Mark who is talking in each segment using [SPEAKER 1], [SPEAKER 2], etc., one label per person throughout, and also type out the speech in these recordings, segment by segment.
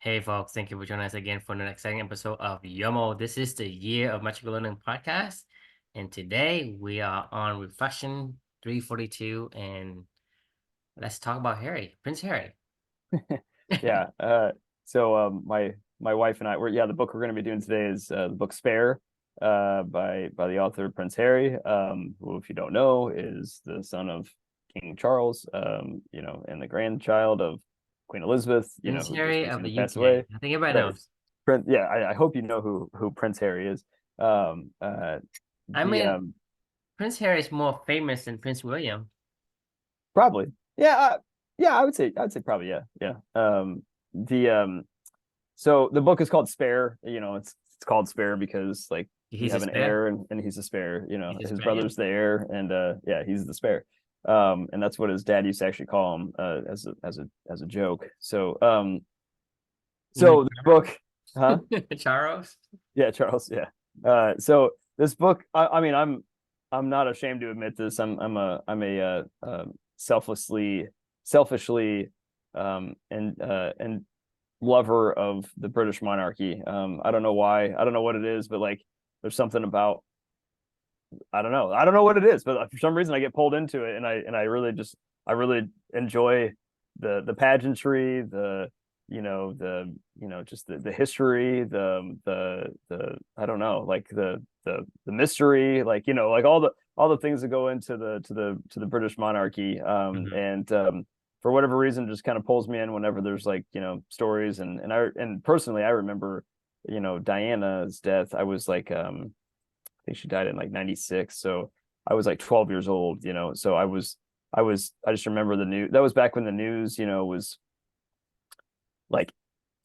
[SPEAKER 1] Hey folks, thank you for joining us again for another exciting episode of Yomo. This is the Year of Magical Learning podcast, and today we are on Reflection 342, and let's talk about Harry, Prince Harry.
[SPEAKER 2] Yeah. My wife and I the book we're going to be doing today is the book Spare by the author Prince Harry, who, if you don't know, is the son of King Charles, and the grandchild of Queen Elizabeth,
[SPEAKER 1] Prince
[SPEAKER 2] who just
[SPEAKER 1] Harry of
[SPEAKER 2] recently
[SPEAKER 1] the
[SPEAKER 2] passed
[SPEAKER 1] UK.
[SPEAKER 2] away.
[SPEAKER 1] I think everybody
[SPEAKER 2] Right.
[SPEAKER 1] knows.
[SPEAKER 2] Yeah, I hope you know who Prince Harry is. Um uh
[SPEAKER 1] I
[SPEAKER 2] the
[SPEAKER 1] mean, Prince Harry is more famous than Prince William.
[SPEAKER 2] Probably. Yeah, I would say probably, yeah. Yeah. The So the book is called Spare. It's called Spare because, like, you
[SPEAKER 1] He's a
[SPEAKER 2] have an
[SPEAKER 1] spare.
[SPEAKER 2] heir, and he's a spare.
[SPEAKER 1] He's a
[SPEAKER 2] His
[SPEAKER 1] spare. Yep.
[SPEAKER 2] brother's the heir, and yeah, he's the spare. And that's what his dad used to actually call him, as a joke.
[SPEAKER 1] You mean
[SPEAKER 2] So the book, huh?
[SPEAKER 1] Charles?
[SPEAKER 2] Yeah, Charles. Yeah. So this book, I mean, I'm not ashamed to admit this. Selfishly, and lover of the British monarchy. I don't know why. I don't know what it is, but, like, there's something about, I don't know. I don't know what it is, but for some reason I get pulled into it, and I really enjoy the pageantry, just the history, the I don't know, like the mystery, like all the things that go into the British monarchy.
[SPEAKER 1] Hmm.
[SPEAKER 2] And For whatever reason, just kind of pulls me in whenever there's, like, stories. And personally, I remember, Diana's death. I was like, I think she died in like 96. So I was like 12 years old, so I just remember the news. That was back when the news, was like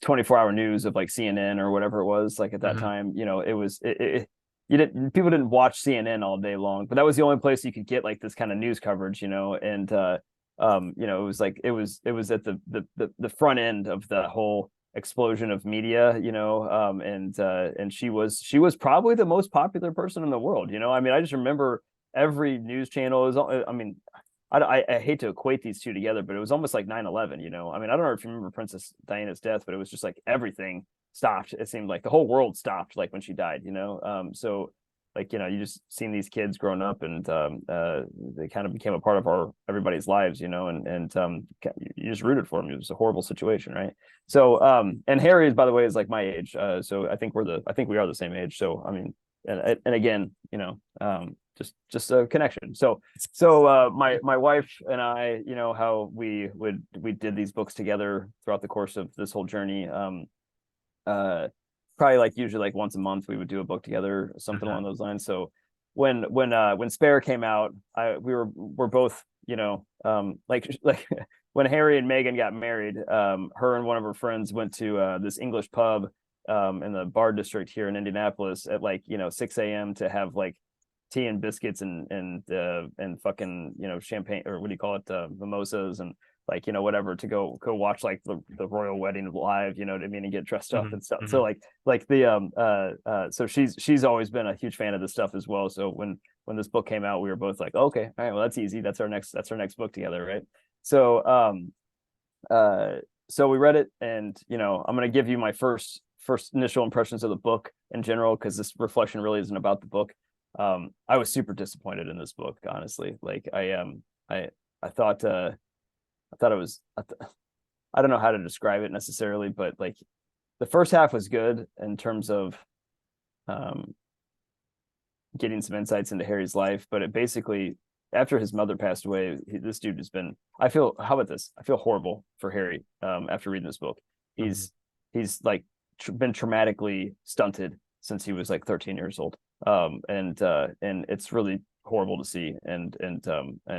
[SPEAKER 2] 24-hour news of, like, CNN or whatever it was, like, at that
[SPEAKER 1] Hmm.
[SPEAKER 2] time. It was it you didn't People didn't watch CNN all day long, but that was the only place you could get, like, this kind of news coverage. And it was like it was at the front end of the whole explosion of media. And she was probably the most popular person in the world. I mean, I just remember every news channel is, I mean, I hate to equate these two together, but it was almost like 9/11. I mean, I don't know if you remember Princess Diana's death, but it was just like everything stopped. It seemed like the whole world stopped, like, when she died. So, like, you just seen these kids growing up, and they kind of became a part of everybody's lives. And you just rooted for them. It was a horrible situation, right? So, and Harry, by the way, is like my age. So I think we are the same age. So, I mean, and again, just a connection. So my wife and I, how we did these books together throughout the course of this whole journey. Uh, Probably, like, usually, like, once a month we would do a book together, something along
[SPEAKER 1] Hmm.
[SPEAKER 2] those lines. So when Spare came out, we're both, like when Harry and Meghan got married, her and one of her friends went to this English pub in the Bar District here in Indianapolis at, like, 6 a.m. to have, like, tea and biscuits and fucking, champagne, or what do you call it, mimosas, and, like, whatever, to go watch, like, the royal wedding live, you know what I mean, and get dressed up
[SPEAKER 1] Hmm.
[SPEAKER 2] and stuff. So,
[SPEAKER 1] Hmm.
[SPEAKER 2] like the so she's always been a huge fan of this stuff as well. So when this book came out, we were both like, okay, all right, well, that's easy. That's our next book together, right? So uh so we read it, and, I'm going to give you my first initial impressions of the book in general, because this reflection really isn't about the book. I was super disappointed in this book, honestly. Like, I I thought I thought it was I don't know how to describe it necessarily, but, like, the first half was good in terms of um getting some insights into Harry's life, but it basically, after his mother passed away, this dude has been. I feel. How about this? I feel horrible for Harry. After reading this book,
[SPEAKER 1] Hmm.
[SPEAKER 2] he's like been traumatically stunted since he was like 13 years old. And it's really horrible to see. And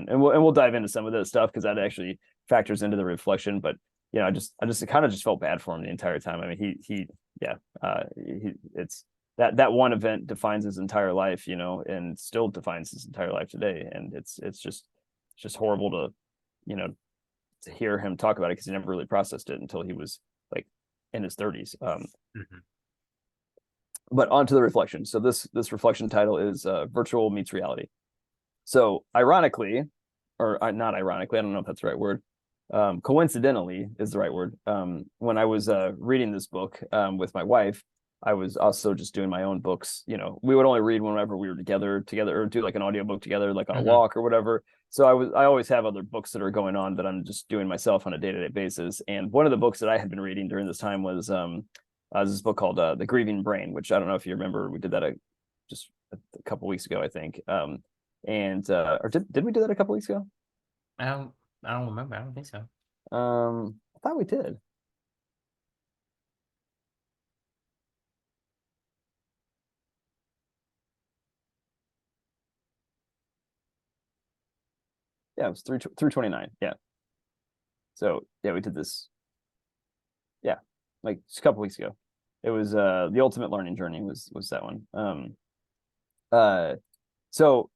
[SPEAKER 2] we'll dive into some of this stuff, because that actually factors into the reflection. But, I just kind of just felt bad for him the entire time. I mean, yeah, it's that one event defines his entire life, and still defines his entire life today. And it's just horrible to hear him talk about it, because he never really processed it until he was, like, in his 30s.
[SPEAKER 1] Hmm.
[SPEAKER 2] But on to the reflection. So this reflection title is Virtual Meets Reality. So, ironically, or not ironically, I don't know if that's the right word. coincidentally is the right word. When I was reading this book with my wife, I was also just doing my own books. You know, we would only read whenever we were together, or do like an audiobook together, like on a
[SPEAKER 1] Hmm.
[SPEAKER 2] walk or whatever. So I always have other books that are going on that I'm just doing myself on a day-to-day basis. And one of the books that I had been reading during this time was this book called The Grieving Brain, which I don't know if you remember. We did that just a couple weeks ago, I think. And or did we do that a couple weeks ago?
[SPEAKER 1] I don't I don't remember. I don't think so.
[SPEAKER 2] I thought we did. Yeah, it was through 29. Yeah. So yeah, we did this. Yeah, like just a couple weeks ago. It was The Ultimate Learning Journey was that one. Uh so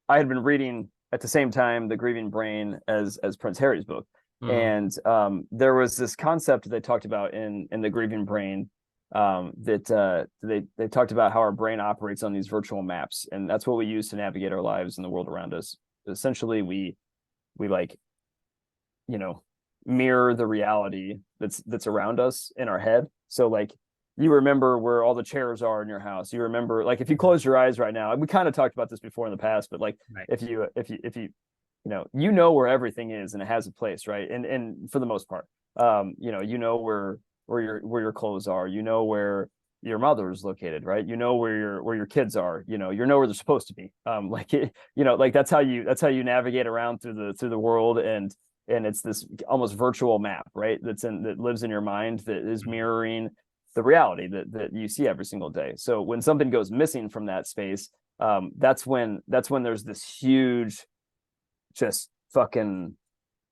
[SPEAKER 2] I had been reading at the same time The Grieving Brain as Prince Harry's book.
[SPEAKER 1] Hmm.
[SPEAKER 2] And there was this concept they talked about in The Grieving Brain, that they talked about how our brain operates on these virtual maps, and that's what we use to navigate our lives and the world around us. Essentially, we like, you know, mirror the reality that's around us in our head. So like, you remember where all the chairs are in your house. You remember, like, if you close your eyes right now, we kind of talked about this before in the past, but like,
[SPEAKER 1] Right.
[SPEAKER 2] if you know where everything is and it has a place, right? And for the most part, where your clothes are, where your mother is located, right? Where your kids are, where they're supposed to be. Like that's how you navigate around through the world. And it's this almost virtual map, right? That lives in your mind, that is
[SPEAKER 1] Mhm.
[SPEAKER 2] mirroring the reality that you see every single day. So when something goes missing from that space, that's when there's this huge, just fucking,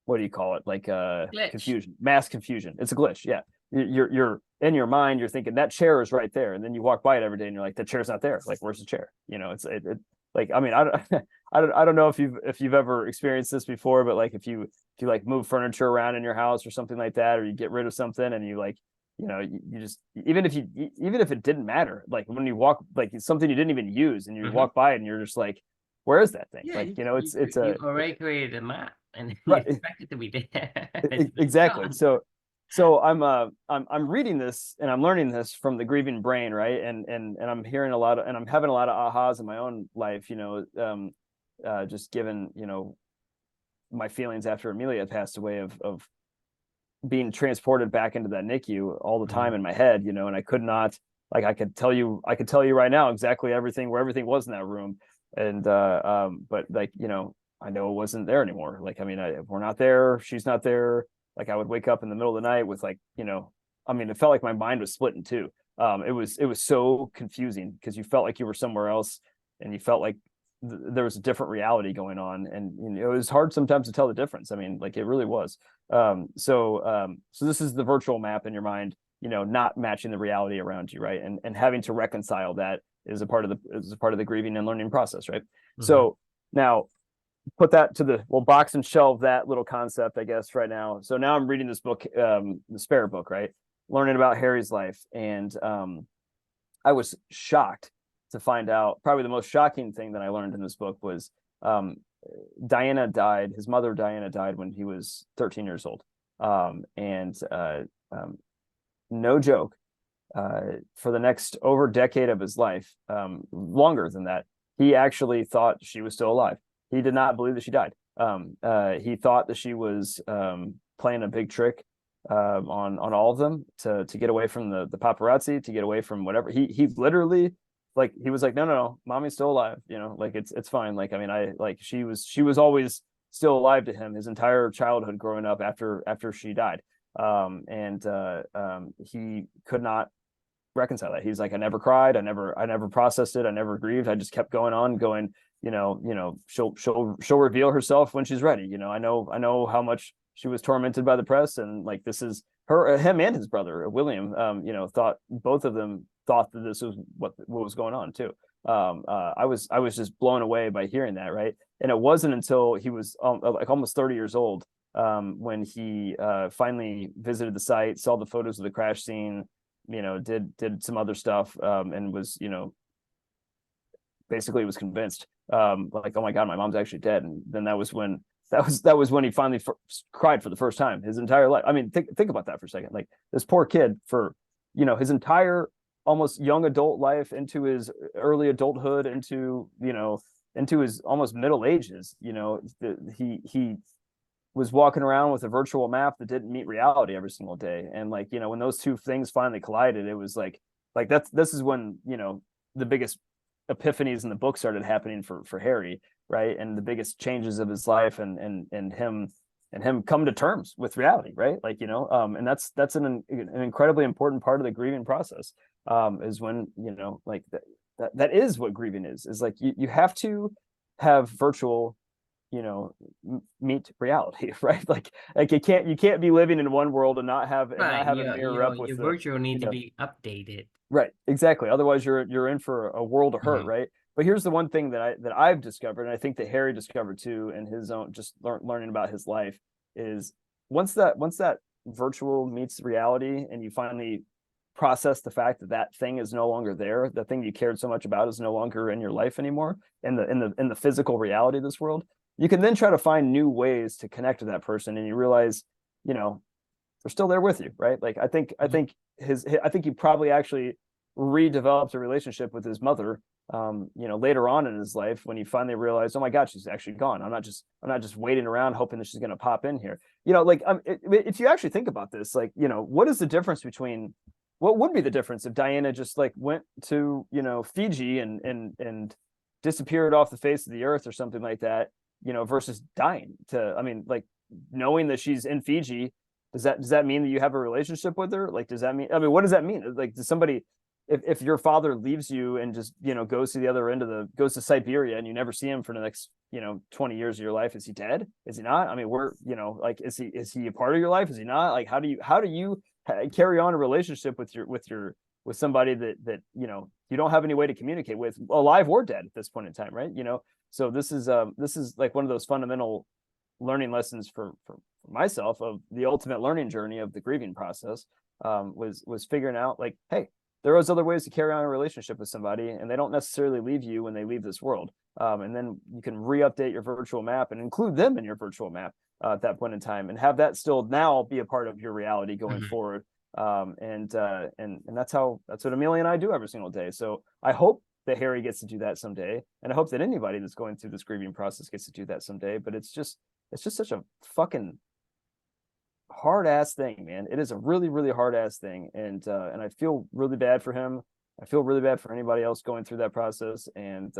[SPEAKER 2] what do you call it, like
[SPEAKER 1] Glitch.
[SPEAKER 2] confusion, mass confusion. It's a glitch. Yeah. You're in your mind, you're thinking that chair is right there, and then you walk by it every day and you're like, that chair's not there. Like, where's the chair? It like, I mean, I don't I don't know if you've ever experienced this before, but like, if you like move furniture around in your house or something like that, or you get rid of something and you like, you just, even if it didn't matter, like when you walk, like it's something you didn't even use, and you
[SPEAKER 1] Hmm.
[SPEAKER 2] walk by it and you're just like, where is that thing?
[SPEAKER 1] Yeah,
[SPEAKER 2] Like, it's
[SPEAKER 1] you
[SPEAKER 2] a
[SPEAKER 1] already created a map and you
[SPEAKER 2] right.
[SPEAKER 1] expect it to be there. It's
[SPEAKER 2] Exactly.
[SPEAKER 1] gone.
[SPEAKER 2] So I'm reading this and I'm learning this from The Grieving Brain, right? And I'm hearing a lot of, and I'm having a lot of ahas in my own life, just given, my feelings after Amelia passed away, of being transported back into that NICU all the time
[SPEAKER 1] Mhm.
[SPEAKER 2] in my head, and I could not, like, I could tell you right now exactly where everything was in that room. And but like, I know it wasn't there anymore. Like, I mean, we're not there, she's not there. Like, I would wake up in the middle of the night with, like, I mean, it felt like my mind was split in two. It was so confusing because you felt like you were somewhere else, and you felt like there was a different reality going on, and it was hard sometimes to tell the difference. I mean, like, it really was. So this is the virtual map in your mind, not matching the reality around you, right? And having to reconcile that is a part of the grieving and learning process, right?
[SPEAKER 1] Mhm.
[SPEAKER 2] So now, put that to we'll box and shelve that little concept, I guess, right now. So now I'm reading this book, the Spare book, right? Learning about Harry's life. And I was shocked to find out, probably the most shocking thing that I learned in this book was, um, his mother Diana died when he was 13 years old. And um, no joke, for the next over decade of his life, longer than that, he actually thought she was still alive. He did not believe that she died. He thought that she was playing a big trick, on all of them, to get away from the paparazzi, to get away from whatever. He literally, like, he was like, no, no, no, mommy's still alive. Like, it's fine. Like, I mean, she was always still alive to him his entire childhood growing up after she died. And he could not reconcile that. He's like, I never cried, I never processed it, I never grieved. I just kept going on, going, she'll reveal herself when she's ready. I know how much she was tormented by the press, and like, this is him and his brother William, thought, both of them thought that this was what was going on too. I was just blown away by hearing that, right? And it wasn't until he was, like, almost 30 years old, when he finally visited the site, saw the photos of the crash scene, did some other stuff, and was, basically was convinced, like, oh my God, my mom's actually dead. And then that was when that was when he finally cried for the first time his entire life. I mean, think about that for a second. Like this poor kid for his entire almost young adult life into his early adulthood into his almost middle ages. He was walking around with a virtual map that didn't meet reality every single day. And like, when those two things finally collided, it was like this is when, the biggest epiphanies in the book started happening for Harry, right? And the biggest changes of his life and him come to terms with reality, right? Like, and that's an incredibly important part of the grieving process. Is when, like that is what grieving is like you have to have virtual meet reality, right? Like you can't be living in one world and not have
[SPEAKER 1] Right.
[SPEAKER 2] it mirror up with
[SPEAKER 1] Your
[SPEAKER 2] the
[SPEAKER 1] virtual need to be updated.
[SPEAKER 2] right, exactly, otherwise you're in for a world of hurt,
[SPEAKER 1] Mhm.
[SPEAKER 2] right? But here's the one thing that I've discovered, and I think that Harry discovered too in his own just learning about his life, is once that virtual meets reality and you finally process the fact that that thing is no longer there, the thing you cared so much about is no longer in your life anymore, in the physical reality of this world, you can then try to find new ways to connect with that person, and you realize, you know, they're still there with you, right? Like I think he probably actually redeveloped a relationship with his mother, later on in his life when he finally realized, oh my God, she's actually gone. I'm not just waiting around hoping that she's going to pop in here. If you actually think about this, like, what is the difference between what would be the difference if Diana just like went to, Fiji and disappeared off the face of the earth or something like that, versus dying I mean, like knowing that she's in Fiji, does that mean that you have a relationship with her? Like, does that mean, I mean, what does that mean? Like, does somebody, if your father leaves you and just, goes to the other end goes to Siberia and you never see him for the next, 20 years of your life, is he dead? Is he not? I mean, like, is he a part of your life? Is he not? Like, how do you carry on a relationship with somebody that, you don't have any way to communicate with, alive or dead at this point in time, right? So this is like one of those fundamental learning lessons for myself of the ultimate learning journey of the grieving process, was figuring out like, hey, there is other ways to carry on a relationship with somebody, and they don't necessarily leave you when they leave this world. And then you can re-update your virtual map and include them in your virtual map at that point in time, and have that still now be a part of your reality going
[SPEAKER 1] Mhm.
[SPEAKER 2] forward. And that's what Amelia and I do every single day. So I hope that Harry gets to do that someday, and I hope that anybody that's going through this grieving process gets to do that someday. But it's just such a fucking hard ass thing, man. It is a really, really hard ass thing. And I feel really bad for him. I feel really bad for anybody else going through that process. And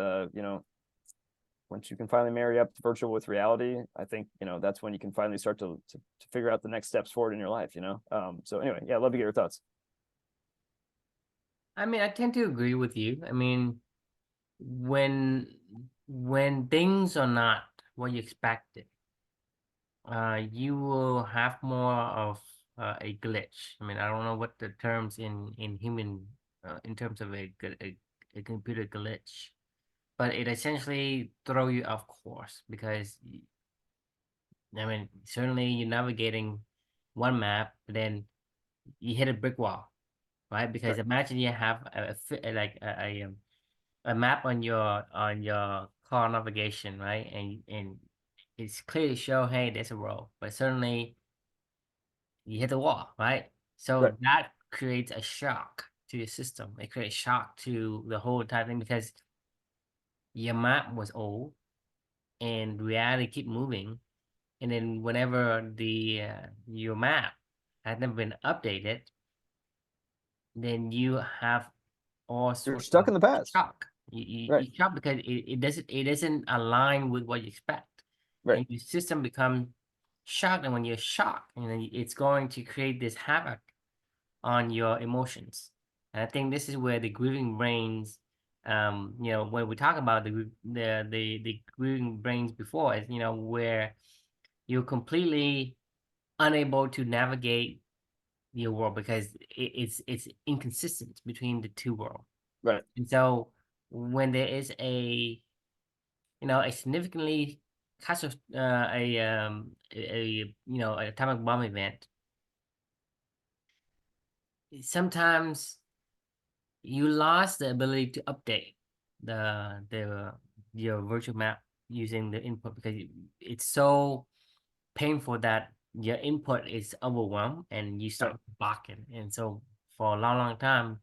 [SPEAKER 2] once you can finally marry up virtual with reality, I think, that's when you can finally start to figure out the next steps forward in your life. So anyway, yeah, I'd love to get your thoughts.
[SPEAKER 1] I mean, I tend to agree with you. I mean, when when things are not what you expected, you will have more of a glitch. I mean, I don't know what the terms in human in terms of a computer glitch, but it essentially throw you off course because I mean, certainly you're navigating one map, but then you hit a brick wall, right? Because
[SPEAKER 2] Right.
[SPEAKER 1] imagine you have like a map on your car navigation, right? And it's clearly show, hey, there's a road, but certainly you hit the wall, right?
[SPEAKER 2] Right.
[SPEAKER 1] So that creates a shock to your system. It creates shock to the whole entire thing because your map was old and reality keep moving. And then whenever the your map has never been updated, then you have all
[SPEAKER 2] You're
[SPEAKER 1] sorts
[SPEAKER 2] stuck
[SPEAKER 1] of
[SPEAKER 2] in the past.
[SPEAKER 1] shock.
[SPEAKER 2] Right.
[SPEAKER 1] You shock because it doesn't align with what you expect.
[SPEAKER 2] Right.
[SPEAKER 1] And your system becomes shocked. And when you're shocked, it's going to create this havoc on your emotions. And I think this is where the grieving brains, when we talk about the grieving brains before, is where you're completely unable to navigate your world because it's inconsistent between the two worlds.
[SPEAKER 2] Right.
[SPEAKER 1] And so when there is a significantly a atomic bomb event, sometimes you lost the ability to update the your virtual map. using the input because it's so painful that your input is overwhelmed and you start blocking. And so for a long time,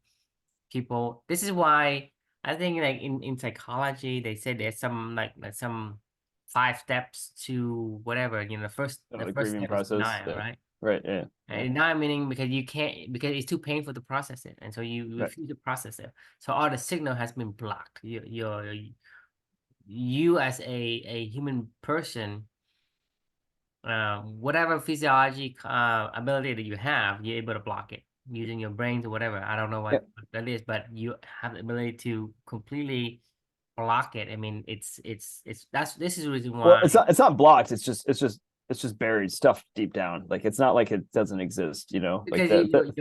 [SPEAKER 1] people, this is why I think like in psychology, they say there's some like some 5 steps to whatever, the
[SPEAKER 2] The
[SPEAKER 1] first
[SPEAKER 2] grieving
[SPEAKER 1] step is
[SPEAKER 2] process.
[SPEAKER 1] denial,
[SPEAKER 2] Yeah.
[SPEAKER 1] right?
[SPEAKER 2] Right. Yeah. Yeah.
[SPEAKER 1] And denial meaning because you can't, because it's too painful to process it. And so you
[SPEAKER 2] Right.
[SPEAKER 1] refuse to process it. So all the signal has been blocked. You as a human person, whatever physiology ability that you have, you're able to block it using your brains or whatever. I don't know
[SPEAKER 2] Yeah.
[SPEAKER 1] what that is, but you have the ability to completely block it. I mean, this is the reason
[SPEAKER 2] Well,
[SPEAKER 1] why.
[SPEAKER 2] it's not blocked. It's just buried stuff deep down. Like it's not like it doesn't exist. You know, like
[SPEAKER 1] Because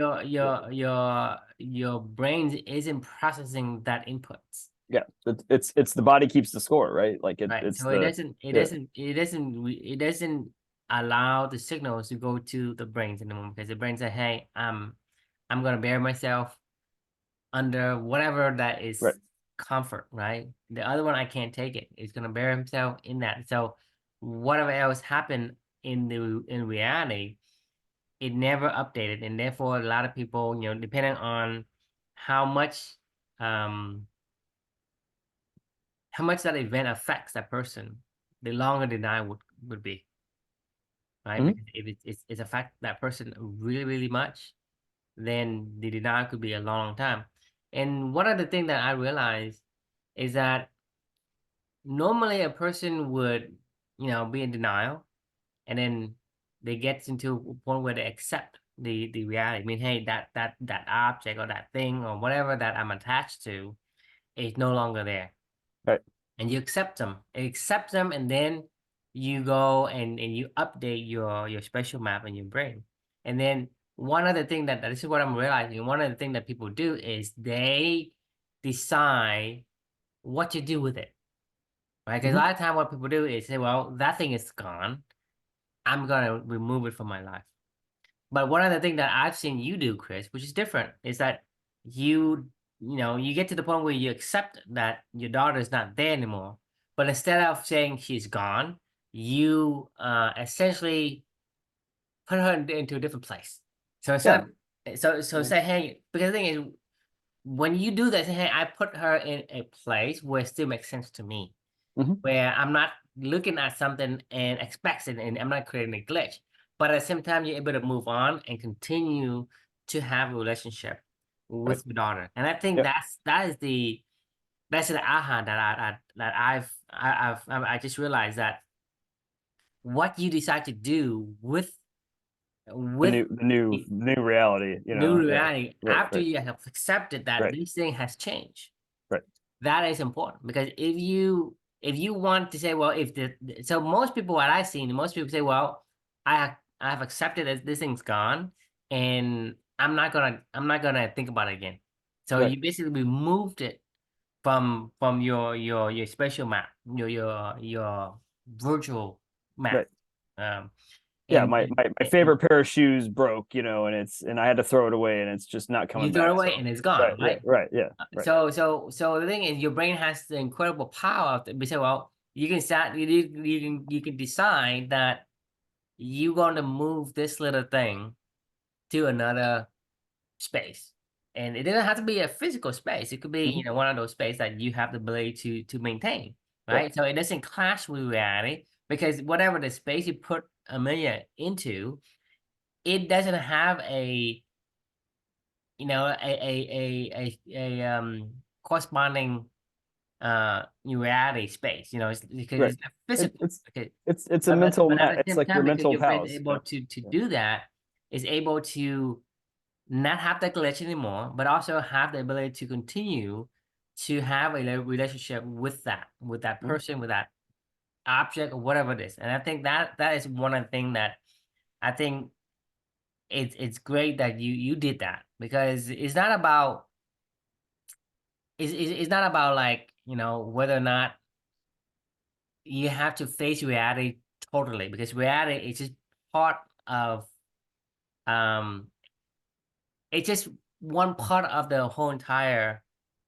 [SPEAKER 1] your brain isn't processing that inputs.
[SPEAKER 2] yeah. It's the body keeps the score, right? Like
[SPEAKER 1] Right.
[SPEAKER 2] it's
[SPEAKER 1] So
[SPEAKER 2] the yeah.
[SPEAKER 1] it doesn't allow the signals to go to the brains anymore because the brain said, hey, I'm gonna bury myself under whatever that
[SPEAKER 2] Right.
[SPEAKER 1] is comfort, right? The other one I can't take it. It's gonna bury himself in that. So whatever else happened in reality, it never updated. And therefore a lot of people, depending on how much um how much that event affects that person, the longer denial would be, right?
[SPEAKER 2] Mhm.
[SPEAKER 1] Because if it's affect that person really, really much, then the denial could be a long time. And one of the things that I realized is that normally a person would, be in denial, and then they get into a point where they accept the reality. I mean, hey, that object or that thing or whatever that I'm attached to is no longer there.
[SPEAKER 2] Right.
[SPEAKER 1] And you accept them, and then you go and you update your spatial map in your brain. And then one other thing that this is what I'm realizing, one of the things that people do is they decide what to do with it, right? Because a
[SPEAKER 2] Mhm.
[SPEAKER 1] lot of time what people do is say, well, that thing is gone, I'm gonna remove it from my life. But one of the things that I've seen you do, Chris, which is different, is that you get to the point where you accept that your daughter is not there anymore. But instead of saying she's gone, you essentially put her into a different place. So
[SPEAKER 2] Yeah.
[SPEAKER 1] instead of so
[SPEAKER 2] Yeah.
[SPEAKER 1] say, hey, because the thing is, when you do that, say, hey, I put her in a place where it still makes sense to me,
[SPEAKER 2] Mhm.
[SPEAKER 1] where I'm not looking at something and expecting, and I'm not creating a glitch. But at the same time, you're able to move on and continue to have a relationship
[SPEAKER 2] Right.
[SPEAKER 1] with your daughter. And I think
[SPEAKER 2] Yep.
[SPEAKER 1] that's the aha that I just realized that what you decide to do with the
[SPEAKER 2] The new reality. You
[SPEAKER 1] new
[SPEAKER 2] know. Yeah.
[SPEAKER 1] reality
[SPEAKER 2] Right.
[SPEAKER 1] after
[SPEAKER 2] Right.
[SPEAKER 1] you have accepted that
[SPEAKER 2] Right.
[SPEAKER 1] this thing has changed.
[SPEAKER 2] Right.
[SPEAKER 1] That is important because if you want to say, well, if so most people what I've seen, most people say, well, I have accepted that this thing's gone and I'm not gonna think about it again. So
[SPEAKER 2] Right.
[SPEAKER 1] you basically removed it from your spatial map, your virtual map.
[SPEAKER 2] Right.
[SPEAKER 1] Um
[SPEAKER 2] Yeah.
[SPEAKER 1] and,
[SPEAKER 2] My favorite pair of shoes broke. You know, and I had to throw it away, and it's just not
[SPEAKER 1] you
[SPEAKER 2] coming
[SPEAKER 1] throw it
[SPEAKER 2] back.
[SPEAKER 1] away
[SPEAKER 2] So.
[SPEAKER 1] and it's
[SPEAKER 2] Right.
[SPEAKER 1] gone,
[SPEAKER 2] Yeah.
[SPEAKER 1] right?
[SPEAKER 2] Right. Yeah. Right.
[SPEAKER 1] So the thing is, your brain has the incredible power to say, well, you can start, you can decide that you're going to move this little thing to another space, and it doesn't have to be a physical space. It could be,
[SPEAKER 2] Mhm.
[SPEAKER 1] one of those spaces that you have the ability to maintain,
[SPEAKER 2] Right.
[SPEAKER 1] right? So it doesn't clash with reality because whatever the space you put Amelia into, it doesn't have a corresponding reality space, it's because
[SPEAKER 2] Right.
[SPEAKER 1] it's not
[SPEAKER 2] It,
[SPEAKER 1] physical.
[SPEAKER 2] it's
[SPEAKER 1] Okay.
[SPEAKER 2] it's a
[SPEAKER 1] But
[SPEAKER 2] mental
[SPEAKER 1] but at
[SPEAKER 2] map.
[SPEAKER 1] the
[SPEAKER 2] It's
[SPEAKER 1] same
[SPEAKER 2] like your
[SPEAKER 1] time, because
[SPEAKER 2] mental
[SPEAKER 1] your brain is
[SPEAKER 2] house.
[SPEAKER 1] able
[SPEAKER 2] Yeah.
[SPEAKER 1] to
[SPEAKER 2] Yeah.
[SPEAKER 1] do that, is able to not have the glitch anymore, but also have the ability to continue to have a relationship with that
[SPEAKER 2] Mhm.
[SPEAKER 1] person, with that object or whatever it is. And I think that is one of the things that I think it's great that you did that because it's not about like, whether or not you have to face reality totally because reality is just part of um it's just one part of the whole entire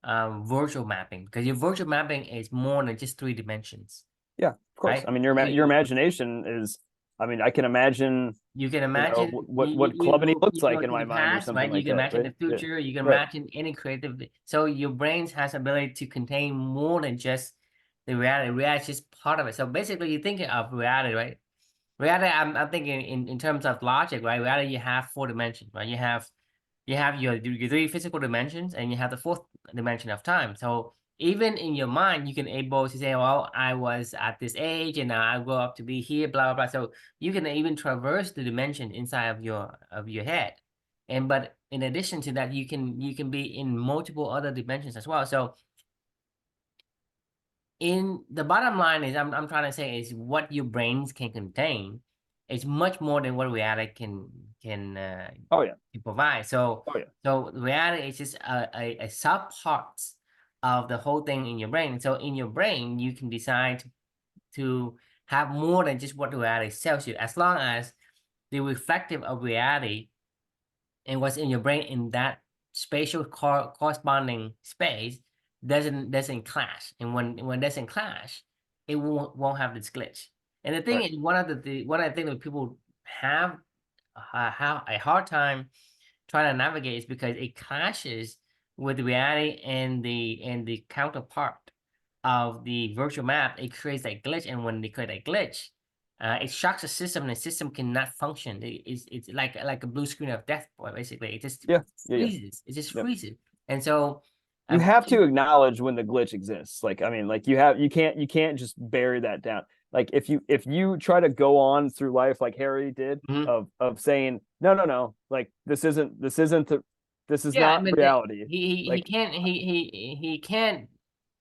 [SPEAKER 1] virtual mapping because your virtual mapping is more than just 3 dimensions.
[SPEAKER 2] Yeah, of course.
[SPEAKER 1] right?
[SPEAKER 2] I mean,
[SPEAKER 1] So
[SPEAKER 2] your imagination is. I mean, I can imagine,
[SPEAKER 1] you can
[SPEAKER 2] you know,
[SPEAKER 1] imagine
[SPEAKER 2] what Clubby looks
[SPEAKER 1] you
[SPEAKER 2] like
[SPEAKER 1] go
[SPEAKER 2] in
[SPEAKER 1] to
[SPEAKER 2] my
[SPEAKER 1] the
[SPEAKER 2] mind or
[SPEAKER 1] past,
[SPEAKER 2] something
[SPEAKER 1] right? You
[SPEAKER 2] like
[SPEAKER 1] can
[SPEAKER 2] that,
[SPEAKER 1] imagine
[SPEAKER 2] right?
[SPEAKER 1] the
[SPEAKER 2] Yeah,
[SPEAKER 1] future, you can
[SPEAKER 2] right.
[SPEAKER 1] imagine any creative. So your brain has ability to contain more than just the reality. Reality is just part of it. So basically, you're thinking of reality, right? Reality, I'm thinking in terms of logic, right? Reality, you have four dimensions, right? You have your three physical dimensions, and you have the fourth dimension of time. So even in your mind, you can able to say, well, I was at this age and now I grow up to be here, blah, blah, blah. So you can even traverse the dimension inside of your head. And but in addition to that, you can be in multiple other dimensions as well. So in the bottom line is I'm trying to say is what your brains can contain is much more than what reality
[SPEAKER 2] Oh yeah.
[SPEAKER 1] can provide. So
[SPEAKER 2] Oh yeah.
[SPEAKER 1] so reality is just a sub parts of the whole thing in your brain. So in your brain, you can decide to have more than just what reality tells you, as long as the reflective of reality and what's in your brain in that spatial corresponding space doesn't clash. And when doesn't clash, it won't have this glitch. And the thing
[SPEAKER 2] Right.
[SPEAKER 1] is, one of the things that people have a hard time trying to navigate is because it clashes with reality and the counterpart of the virtual map. It creates that glitch, and when they create a glitch, it shocks the system, and the system cannot function. It's like a blue screen of death, boy. Basically, it just
[SPEAKER 2] Yeah. Yeah. Yeah.
[SPEAKER 1] freezes. It just
[SPEAKER 2] Yep.
[SPEAKER 1] freezes, and so.
[SPEAKER 2] You
[SPEAKER 1] Uh,
[SPEAKER 2] have to acknowledge when the glitch exists. Like, I mean, like you can't just bury that down. Like if you try to go on through life like Harry did
[SPEAKER 1] mhm.
[SPEAKER 2] of saying, no, no, no, like this isn't the this is
[SPEAKER 1] Yeah, I
[SPEAKER 2] not
[SPEAKER 1] mean,
[SPEAKER 2] reality.
[SPEAKER 1] he
[SPEAKER 2] Like,
[SPEAKER 1] can't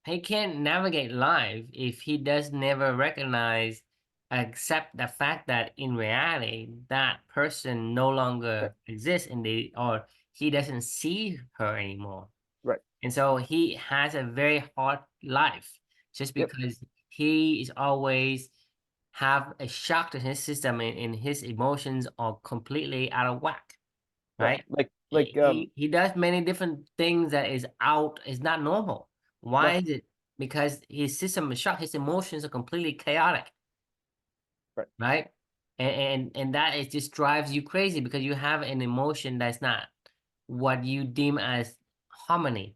[SPEAKER 1] he can't navigate life if he does never recognize accept the fact that in reality that person no
[SPEAKER 2] right,
[SPEAKER 1] longer exists in the or he doesn't see her anymore.
[SPEAKER 2] right.
[SPEAKER 1] And so he has a very hard life just
[SPEAKER 2] Yep.
[SPEAKER 1] because he is always have a shock to his system and his emotions are completely out of whack,
[SPEAKER 2] Yeah.
[SPEAKER 1] right?
[SPEAKER 2] Like
[SPEAKER 1] He does many different things that is not normal. Why
[SPEAKER 2] no,
[SPEAKER 1] is it? Because his system is shocked. His emotions are completely chaotic,
[SPEAKER 2] right.
[SPEAKER 1] right? And that it just drives you crazy because you have an emotion that's not what you deem as harmony,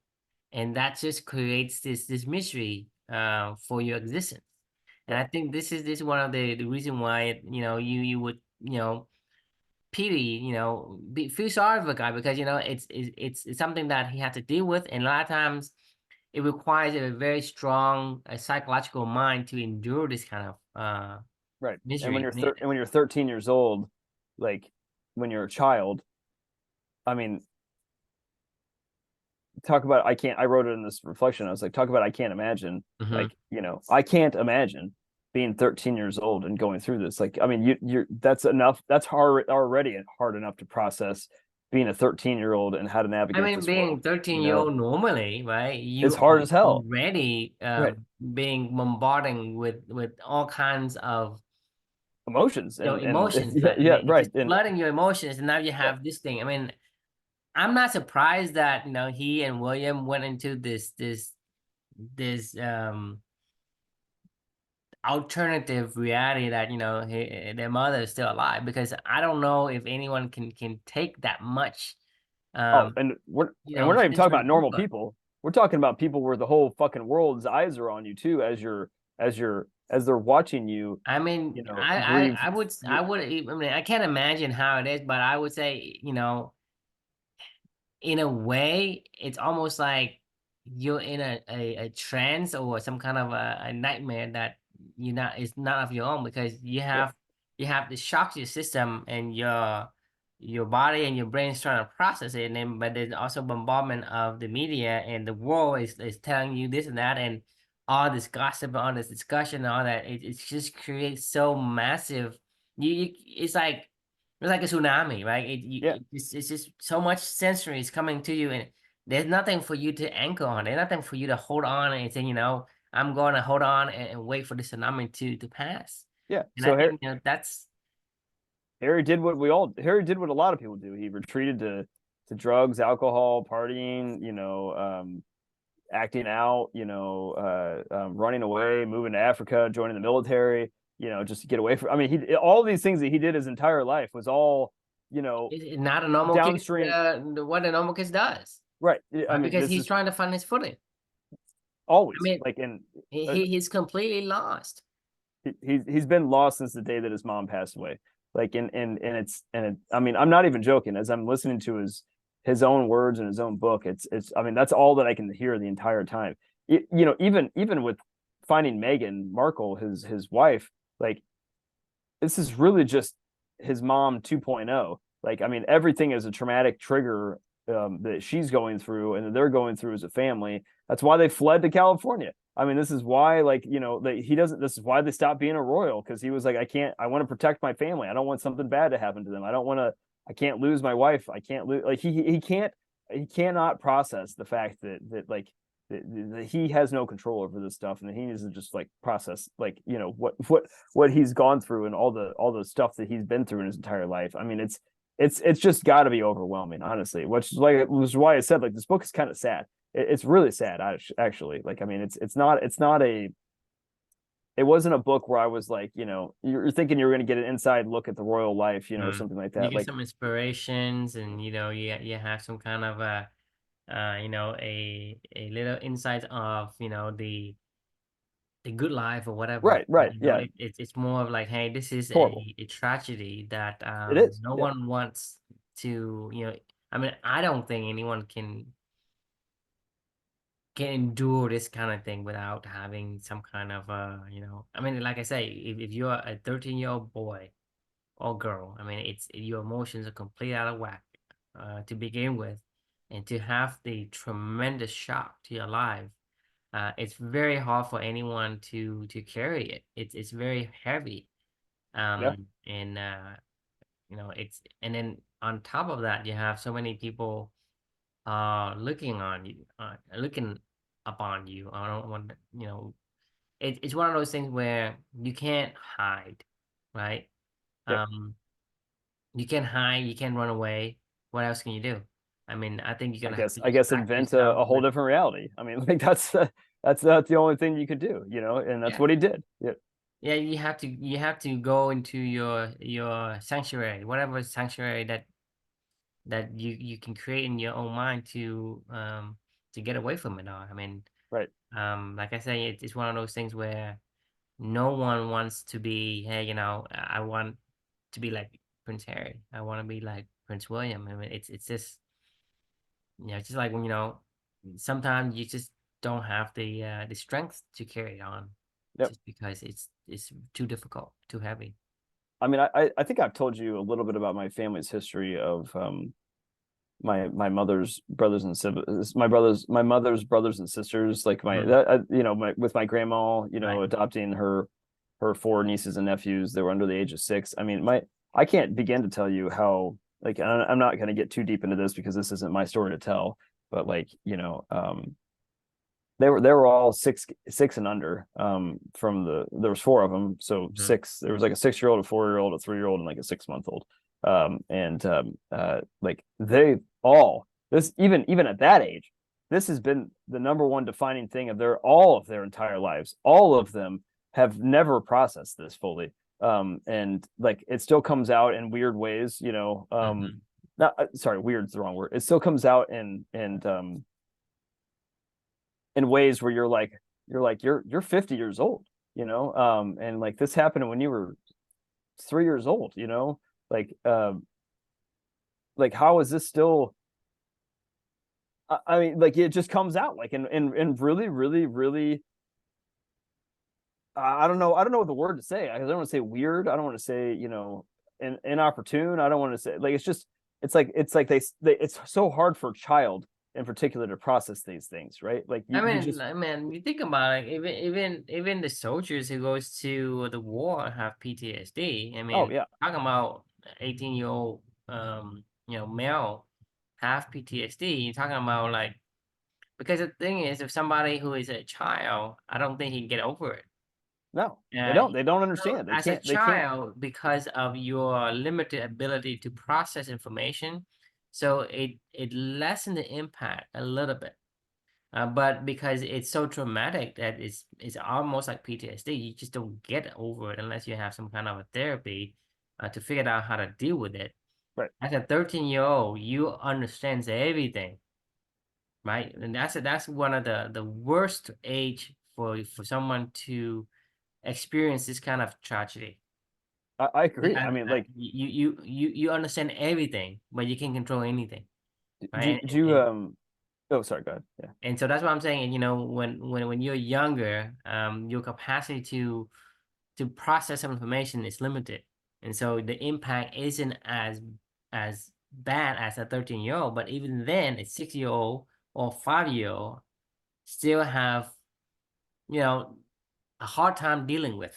[SPEAKER 1] and that just creates this misery for your existence. And
[SPEAKER 2] Right.
[SPEAKER 1] I think this is one of the reason why you would pity, feel sorry for the guy because it's something that he had to deal with, and a lot of times it requires a very strong psychological mind to endure this kind of
[SPEAKER 2] Right.
[SPEAKER 1] misery.
[SPEAKER 2] And when you're 13 years old, like when you're a child, I mean, talk about I wrote it in this reflection. I was like, talk about I can't imagine.
[SPEAKER 1] Hmm.
[SPEAKER 2] Like, you know, I can't imagine being 13 years old and going through this. Like, I mean, you're that's enough. That's hard already hard enough to process being a 13-year-old and how to
[SPEAKER 1] I
[SPEAKER 2] navigate
[SPEAKER 1] mean,
[SPEAKER 2] this world.
[SPEAKER 1] being 13
[SPEAKER 2] You
[SPEAKER 1] year
[SPEAKER 2] know,
[SPEAKER 1] old normally, right?
[SPEAKER 2] it's
[SPEAKER 1] You
[SPEAKER 2] hard
[SPEAKER 1] are
[SPEAKER 2] as hell.
[SPEAKER 1] already
[SPEAKER 2] Right.
[SPEAKER 1] being bombarding with all kinds of
[SPEAKER 2] Emotions and
[SPEAKER 1] emotions,
[SPEAKER 2] yeah,
[SPEAKER 1] right? And
[SPEAKER 2] yeah,
[SPEAKER 1] it's
[SPEAKER 2] right.
[SPEAKER 1] just
[SPEAKER 2] And
[SPEAKER 1] flooding your emotions, and now you
[SPEAKER 2] yeah,
[SPEAKER 1] have this thing. I mean, I'm not surprised that he and William went into this alternative reality that their mother is still alive, because I don't know if anyone can take that much
[SPEAKER 2] oh,
[SPEAKER 1] um
[SPEAKER 2] and we're not even talking
[SPEAKER 1] sensory
[SPEAKER 2] about normal
[SPEAKER 1] input.
[SPEAKER 2] people. We're talking about people where the whole fucking world's eyes are on you too as they're watching you,
[SPEAKER 1] I mean,
[SPEAKER 2] you know, grieve
[SPEAKER 1] I
[SPEAKER 2] your
[SPEAKER 1] would, I mean, I can't imagine how it is, but I would say, in a way, it's almost like you're in a trance or some kind of a nightmare that it's not of your own, because
[SPEAKER 2] yeah,
[SPEAKER 1] you have this shock to your system, and your body and your brain is trying to process it, and then but there's also bombardment of the media, and the world is telling you this and that, and all this gossip, all this discussion, all that it just creates so massive. It's like a tsunami, right?
[SPEAKER 2] yeah.
[SPEAKER 1] It's just so much sensory is coming to you, and there's nothing for you to anchor on. There's nothing for you to hold on and say, I'm going to hold on and wait for the tsunami to pass.
[SPEAKER 2] Yeah.
[SPEAKER 1] And I
[SPEAKER 2] So
[SPEAKER 1] think that's
[SPEAKER 2] Harry did what a lot of people do. He retreated to drugs, alcohol, partying, acting out, running away, moving to Africa, joining the military, just to get away from. I mean, he all these things that he did his entire life was all,
[SPEAKER 1] It's not a normal kid,
[SPEAKER 2] downstream.
[SPEAKER 1] what a normal kid does,
[SPEAKER 2] Right. I
[SPEAKER 1] right?
[SPEAKER 2] mean,
[SPEAKER 1] Because
[SPEAKER 2] this
[SPEAKER 1] he's
[SPEAKER 2] is
[SPEAKER 1] trying to find his footing. I
[SPEAKER 2] always
[SPEAKER 1] mean,
[SPEAKER 2] like, and
[SPEAKER 1] he's completely lost.
[SPEAKER 2] he's been lost since the day that his mom passed away. Like, I mean, I'm not even joking. As I'm listening to his own words in his own book, it's. I mean, that's all that I can hear the entire time. Even with finding Meghan Markle, his wife, like, this is really just his mom 2.0. Like, I mean, everything is a traumatic trigger that she's going through and that they're going through as a family. That's why they fled to California. I mean, this is why, like, he doesn't. This is why they stopped being a royal, because he was like, I can't. I want to protect my family. I don't want something bad to happen to them. I don't want to. I can't lose my wife. I can't lose. Like, he can't. He cannot process the fact that like that he has no control over this stuff, and that he needs to just like process, like, what he's gone through and all the stuff that he's been through in his entire life. I mean, it's just got to be overwhelming, honestly. Which was why I said, like, this book is kind of sad. It's really sad, actually. Like, I mean, it's not a. It wasn't a book where I was like, you're thinking you're going to get an inside look at the royal life, or something like
[SPEAKER 1] You
[SPEAKER 2] that.
[SPEAKER 1] get
[SPEAKER 2] Like,
[SPEAKER 1] some inspirations, and you have some kind of a little insight of the good life or whatever.
[SPEAKER 2] right, yeah,
[SPEAKER 1] It's more of like, hey, this is
[SPEAKER 2] it's horrible.
[SPEAKER 1] a tragedy that
[SPEAKER 2] It is,
[SPEAKER 1] no
[SPEAKER 2] yeah,
[SPEAKER 1] one wants to, I mean, I don't think anyone can endure this kind of thing without having some kind of I mean, like I say, if you're a 13-year-old boy or girl, I mean, it's your emotions are completely out of whack to begin with, and to have the tremendous shock to your life, it's very hard for anyone to carry it. It's very heavy,
[SPEAKER 2] yeah,
[SPEAKER 1] and it's, and then on top of that, you have so many people looking on you, looking upon you. I don't want it's one of those things where you can't hide, right?
[SPEAKER 2] yeah.
[SPEAKER 1] Um, you can't hide, you can't run away. What else can you do? I mean, I think you're
[SPEAKER 2] I
[SPEAKER 1] gonna have
[SPEAKER 2] guess
[SPEAKER 1] to
[SPEAKER 2] I
[SPEAKER 1] just
[SPEAKER 2] guess
[SPEAKER 1] back
[SPEAKER 2] invent
[SPEAKER 1] yourself
[SPEAKER 2] a whole
[SPEAKER 1] with,
[SPEAKER 2] different reality. I mean, like, that's the only thing you could do, and that's
[SPEAKER 1] yeah.
[SPEAKER 2] what he did. Yeah,
[SPEAKER 1] Yeah, you have to go into your sanctuary, whatever sanctuary that you can create in your own mind to get away from it all. I mean,
[SPEAKER 2] right.
[SPEAKER 1] like I say, it's one of those things where no one wants to be, hey, I want to be like Prince Harry. I want to be like Prince William. I mean, it's just, just like when, sometimes you just don't have the strength to carry it on,
[SPEAKER 2] Yep.
[SPEAKER 1] just because it's too difficult, too heavy.
[SPEAKER 2] I mean, I think I've told you a little bit about my family's history of my mother's brothers and siblings, my mother's brothers and sisters, like my
[SPEAKER 1] Mhm.
[SPEAKER 2] that my with my grandma,
[SPEAKER 1] Right.
[SPEAKER 2] adopting her four nieces and nephews. They were under the age of 6. I mean, I can't begin to tell you how, like, I'm not going to get too deep into this because this isn't my story to tell, but, like, they were all six and under, from there was 4 of them, so
[SPEAKER 1] Mhm.
[SPEAKER 2] 6. There was like a 6-year-old, a 4-year-old, a 3-year-old, and like a 6-month-old. And like, they all, this, even at that age, this has been the number one defining thing of all of their entire lives. All of them have never processed this fully. And, like, it still comes out in weird ways,
[SPEAKER 1] Mhm.
[SPEAKER 2] not sorry, weird's the wrong word. It still comes out in ways where you're 50 years old, and, like, this happened when you were 3 years old, like, like, how is this still? I mean, like, it just comes out, like, in really, really, really. I don't know what the word to say. I don't want to say weird. I don't want to say, inopportune. I don't want to say, like, it's like it's so hard for a child in particular to process these things, right? Like, you just.
[SPEAKER 1] I mean, you think about it, even the soldiers who goes to the war have PTSD. I
[SPEAKER 2] Oh,
[SPEAKER 1] mean,
[SPEAKER 2] yeah.
[SPEAKER 1] talking about 18-year-old male have PTSD. You're talking about, like, because the thing is, if somebody who is a child, I don't think he can get over it.
[SPEAKER 2] No,
[SPEAKER 1] Uh,
[SPEAKER 2] they don't
[SPEAKER 1] so
[SPEAKER 2] understand.
[SPEAKER 1] as a
[SPEAKER 2] They can't.
[SPEAKER 1] child, because of your limited ability to process information, so it lessened the impact a little bit. But because it's so traumatic that it's almost like PTSD, you just don't get over it unless you have some kind of a therapy to figure out how to deal with it.
[SPEAKER 2] Right.
[SPEAKER 1] As a 13-year-old, you understands everything, right? And that's one of the worst age for someone to experience this kind of tragedy.
[SPEAKER 2] I agree. I
[SPEAKER 1] Yeah,
[SPEAKER 2] mean, like,
[SPEAKER 1] you understand everything, but you can't control anything, right?
[SPEAKER 2] do you oh, sorry, go ahead. Yeah.
[SPEAKER 1] And so that's what I'm saying. You know, when you're younger, your capacity to process some information is limited, and so the impact isn't as bad as a 13-year-old. But even then, a 6-year-old or 5-year-old still have, you know, a hard time dealing with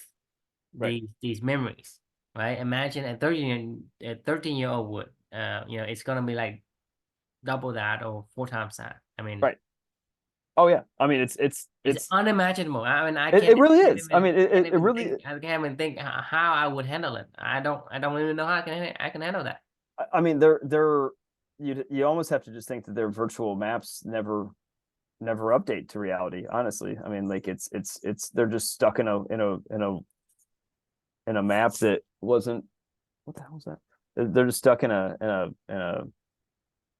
[SPEAKER 2] Right.
[SPEAKER 1] these memories, right? Imagine a 13-year-old would, it's gonna be like double that or 4 times that. I mean,
[SPEAKER 2] Right. Oh yeah. I mean,
[SPEAKER 1] it's unimaginable. I mean,
[SPEAKER 2] it really is. I mean,
[SPEAKER 1] I can't even think how I would handle it. I don't even know how I can handle that.
[SPEAKER 2] I mean, you almost have to just think that their virtual maps never update to reality. Honestly, I mean, like it's they're just stuck in a map that wasn't, what the hell was that? They're just stuck in a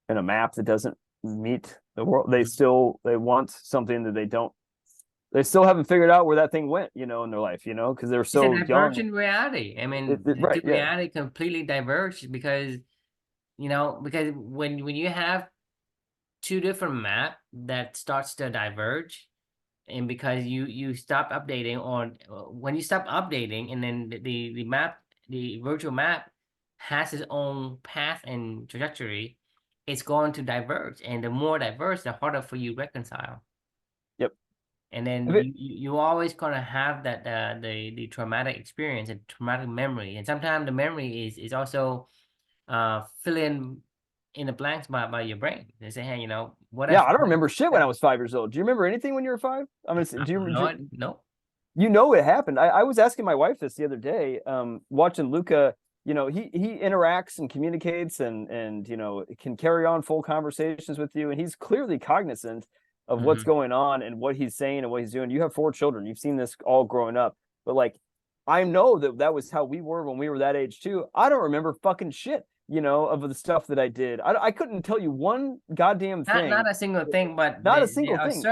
[SPEAKER 2] map that doesn't meet the world. They want something that they still haven't figured out where that thing went, in their life, because they're
[SPEAKER 1] It's a
[SPEAKER 2] so young.
[SPEAKER 1] divergent reality. I mean, the
[SPEAKER 2] Right,
[SPEAKER 1] two
[SPEAKER 2] yeah.
[SPEAKER 1] reality completely diverge because because when you have two different map that starts to diverge, and because you stop updating, or when you stop updating, and then the virtual map has its own path and trajectory, it's going to diverge, and the more diverse, the harder for you reconcile.
[SPEAKER 2] Yep.
[SPEAKER 1] And then
[SPEAKER 2] If it,
[SPEAKER 1] you always gonna have that the traumatic experience and traumatic memory, and sometimes the memory is also filling in the blanks by your brain. They say, hey, what
[SPEAKER 2] yeah,
[SPEAKER 1] if
[SPEAKER 2] I don't remember shit when I was 5 years old. Do you remember anything when you were five? I mean,
[SPEAKER 1] no, no.
[SPEAKER 2] it happened. I was asking my wife this the other day, watching Luca. He interacts and communicates and can carry on full conversations with you, and he's clearly cognizant of what's
[SPEAKER 1] Hmm.
[SPEAKER 2] going on and what he's saying and what he's doing. You have 4 children. You've seen this all growing up, but like, I know that was how we were when we were that age too. I don't remember fucking shit, of the stuff that I did. I couldn't tell you one goddamn
[SPEAKER 1] Not
[SPEAKER 2] thing.
[SPEAKER 1] a single thing, but
[SPEAKER 2] Not a single thing.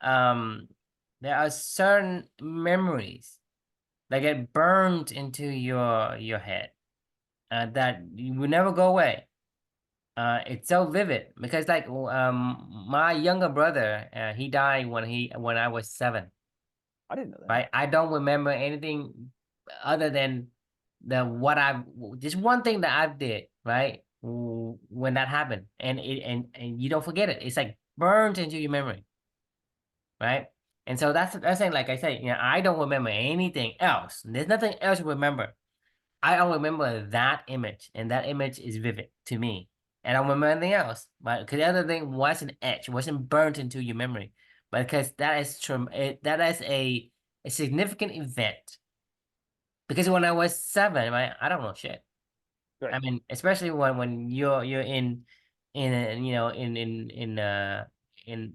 [SPEAKER 1] um there are certain memories that get burned into your head, that you will never go away. It's so vivid because like my younger brother, he died when I was 7.
[SPEAKER 2] I didn't know that.
[SPEAKER 1] Right? I don't remember anything other than the what I just one thing that I did, right? When that happened, and you don't forget it. It's like burned into your memory, right? And so that's saying, like I said, I don't remember anything else. There's nothing else to remember. I don't remember that image, and that image is vivid to me. And I don't remember anything else, but because the other thing wasn't etched, wasn't burnt into your memory, but because that is a significant event. Because when I was 7, right, I don't know shit.
[SPEAKER 2] Right.
[SPEAKER 1] I mean, especially when you're in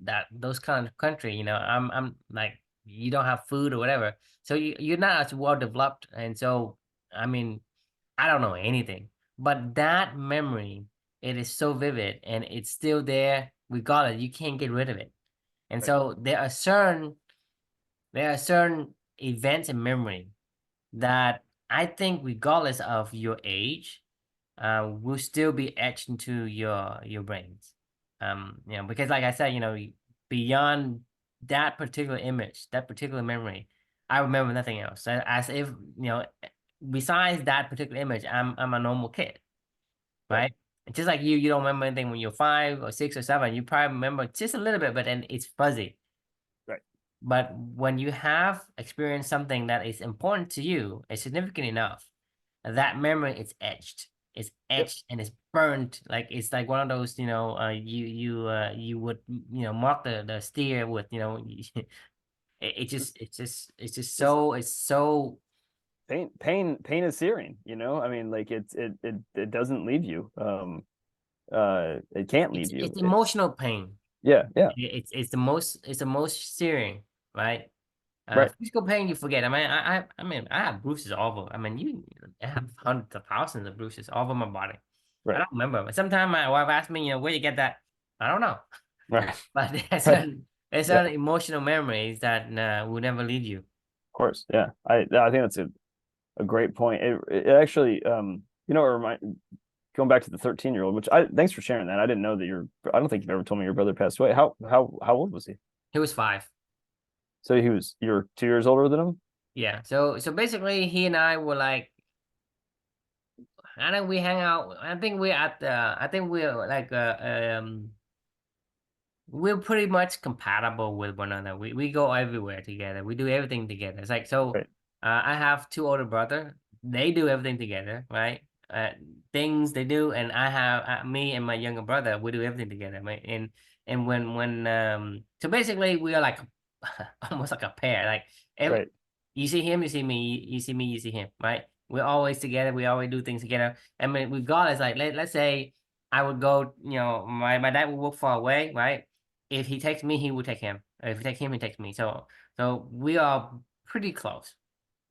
[SPEAKER 1] that those kind of country, I'm like, you don't have food or whatever, so you're not as well developed, and so I mean, I don't know anything, but that memory, it is so vivid and it's still there regardless. You can't get rid of it, and
[SPEAKER 2] Right.
[SPEAKER 1] so there are certain events in memory that I think, regardless of your age, will still be etched into your brains. Because like I said, beyond that particular image, that particular memory, I remember nothing else. As if, besides that particular image, I'm a normal kid,
[SPEAKER 2] Right.
[SPEAKER 1] right? And just like you don't remember anything when you're 5 or 6 or 7. You probably remember just a little bit, but then it's fuzzy.
[SPEAKER 2] Right.
[SPEAKER 1] But when you have experienced something that is important to you, is significant enough, that memory is etched. It's
[SPEAKER 2] Yep.
[SPEAKER 1] etched and it's burned. Like it's like one of those, you would, mark the steer with, it's just
[SPEAKER 2] It's
[SPEAKER 1] so.
[SPEAKER 2] pain is searing, I mean, like it doesn't leave you. It can't
[SPEAKER 1] It's
[SPEAKER 2] leave you.
[SPEAKER 1] it's emotional pain.
[SPEAKER 2] Yeah, yeah,
[SPEAKER 1] It's the most searing, right?
[SPEAKER 2] right,
[SPEAKER 1] Physical pain you forget. I mean I have bruises all over. I mean you I have hundreds of thousands of bruises all over my body. I
[SPEAKER 2] right,
[SPEAKER 1] don't remember. Sometimes my wife asks me, where you get that? I don't know.
[SPEAKER 2] right,
[SPEAKER 1] But
[SPEAKER 2] right.
[SPEAKER 1] there's
[SPEAKER 2] Yeah,
[SPEAKER 1] certain emotional memories that will never leave you.
[SPEAKER 2] of course. Yeah, I think that's a great point. It actually, you know, it remind going back to the 13-year-old, which I thanks for sharing that. I didn't know that I don't think you've ever told me your brother passed away. How old was he?
[SPEAKER 1] He was 5.
[SPEAKER 2] So you're 2 years older than him?
[SPEAKER 1] Yeah. So basically he and I were like, I think we hang out. I think we're like we're pretty much compatible with one another. We go everywhere together. We do everything together. It's like so.
[SPEAKER 2] Right,
[SPEAKER 1] I have 2 older brothers. They do everything together, right? Things they do, and I have me and my younger brother. We do everything together, right? And when so basically we are like almost like a pair. Like every,
[SPEAKER 2] right,
[SPEAKER 1] you see him, you see me, you see me, you see him, right? We're always together. We always do things together. I mean, regardless, like let's say I would go, my dad would work far away, right? If he takes me, he will take him. If he takes him, he takes me. So we are pretty close.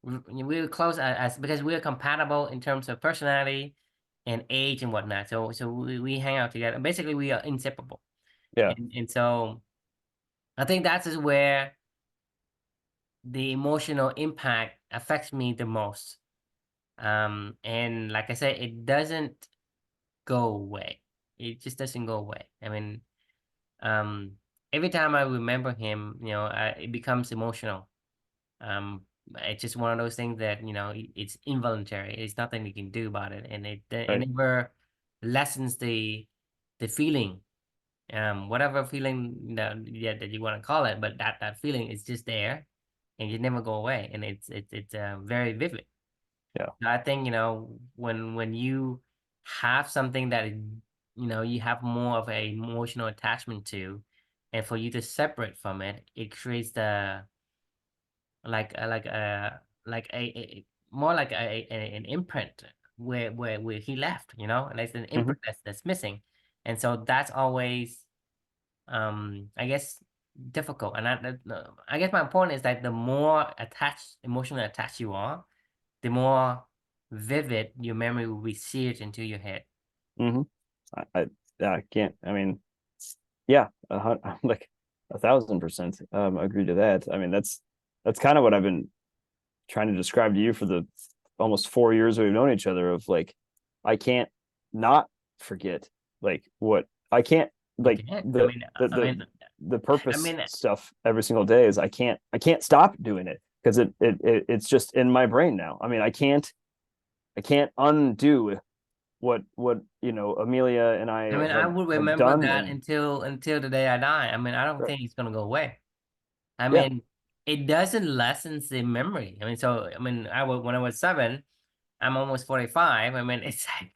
[SPEAKER 1] We're close as because we're compatible in terms of personality and age and whatnot. So we hang out together. Basically, we are inseparable.
[SPEAKER 2] yeah,
[SPEAKER 1] And so I think that is where the emotional impact affects me the most. And like I said, it doesn't go away. It just doesn't go away. I mean, um, every time I remember him, it becomes emotional. Um, it's just one of those things that, it's involuntary. It's nothing you can do about it, and it
[SPEAKER 2] right.
[SPEAKER 1] never lessens the feeling, whatever feeling yeah, that you want to call it, but that feeling is just there, and it never go away, and it's very vivid.
[SPEAKER 2] Yeah.
[SPEAKER 1] I think, when you have something that you have more of a emotional attachment to, and for you to separate from it, it creates the like a like a like a more like an imprint where he left, and there's an
[SPEAKER 2] Hmm.
[SPEAKER 1] imprint that's missing, and so that's always I guess difficult. And I guess my point is that the more emotionally attached you are, the more vivid your memory will be seared into your head.
[SPEAKER 2] Hmm. I can't. I mean, yeah, like 1,000% agree to that. I mean, that's kind of what I've been trying to describe to you for the almost 4 years we've known each other. Of like, I can't not forget like what I can't
[SPEAKER 1] You
[SPEAKER 2] like
[SPEAKER 1] can't.
[SPEAKER 2] the
[SPEAKER 1] I
[SPEAKER 2] the
[SPEAKER 1] mean,
[SPEAKER 2] the
[SPEAKER 1] I
[SPEAKER 2] purpose
[SPEAKER 1] mean,
[SPEAKER 2] stuff every single day is I can't stop doing it because it's just in my brain now. I mean, I can't undo what Amelia and I
[SPEAKER 1] I
[SPEAKER 2] have
[SPEAKER 1] would
[SPEAKER 2] have
[SPEAKER 1] remember
[SPEAKER 2] done.
[SPEAKER 1] that
[SPEAKER 2] And
[SPEAKER 1] until the day I die. I mean, I don't
[SPEAKER 2] right,
[SPEAKER 1] think it's gonna go away. I
[SPEAKER 2] yeah,
[SPEAKER 1] mean, it doesn't lessen the memory. When I was 7, I'm almost 45. I mean, it's like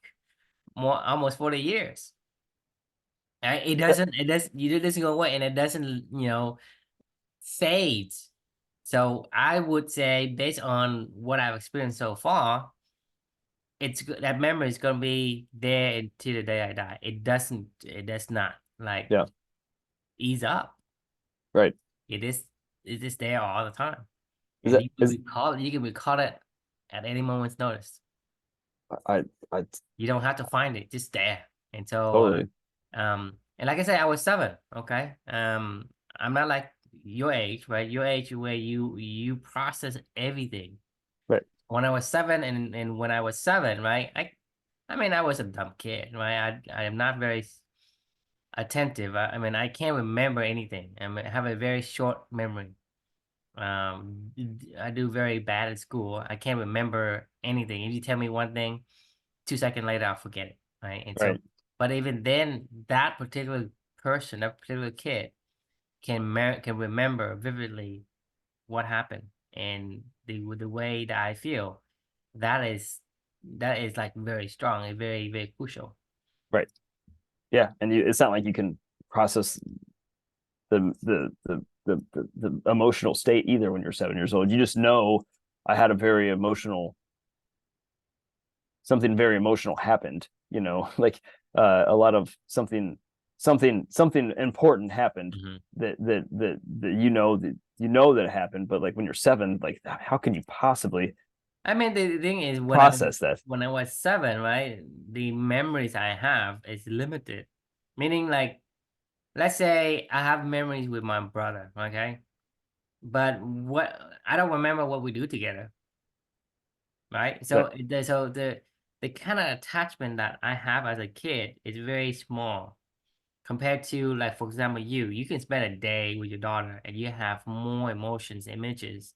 [SPEAKER 1] more almost 40 years. It
[SPEAKER 2] yeah.
[SPEAKER 1] doesn't it doesn't go away, and it doesn't, fade. So I would say, based on what I've experienced so far, that memory is gonna be there until the day I die. It does not like
[SPEAKER 2] Yeah,
[SPEAKER 1] ease up.
[SPEAKER 2] right.
[SPEAKER 1] It is it is there all the time.
[SPEAKER 2] Is
[SPEAKER 1] And
[SPEAKER 2] that is
[SPEAKER 1] you can recall it at any moment's notice.
[SPEAKER 2] I
[SPEAKER 1] You don't have to find it, just there. And so
[SPEAKER 2] totally
[SPEAKER 1] and like I said, I was 7, okay? I'm not like your age, right? Your age where you process everything.
[SPEAKER 2] right.
[SPEAKER 1] When I was 7, and when I was 7, right? I mean, I was a dumb kid, right? I am not very attentive. I mean, I can't remember anything. I have a very short memory. I do very bad at school. I can't remember anything. If you tell me one thing, 2 seconds later, I'll forget it, right? And so,
[SPEAKER 2] Right.
[SPEAKER 1] but even then, that particular person, that particular kid, can remember vividly what happened, and the way that I feel. That is that is like very strong and very very crucial.
[SPEAKER 2] Right. Yeah, and it's not like you can process the emotional state either when you're 7 years old. You just know I had a very emotional something very emotional happened. Like a lot of something something important happened
[SPEAKER 1] Mhm.
[SPEAKER 2] that you know that it happened, but like when you're seven, like how can you possibly
[SPEAKER 1] I mean, the thing is,
[SPEAKER 2] process that?
[SPEAKER 1] when I was 7, right, the memories I have is limited. Meaning, like, let's say I have memories with my brother, okay, but what I don't remember what we do together, right?
[SPEAKER 2] Right,
[SPEAKER 1] So the kind of attachment that I have as a kid is very small compared to, like, for example, you can spend a day with your daughter and you have more emotions, images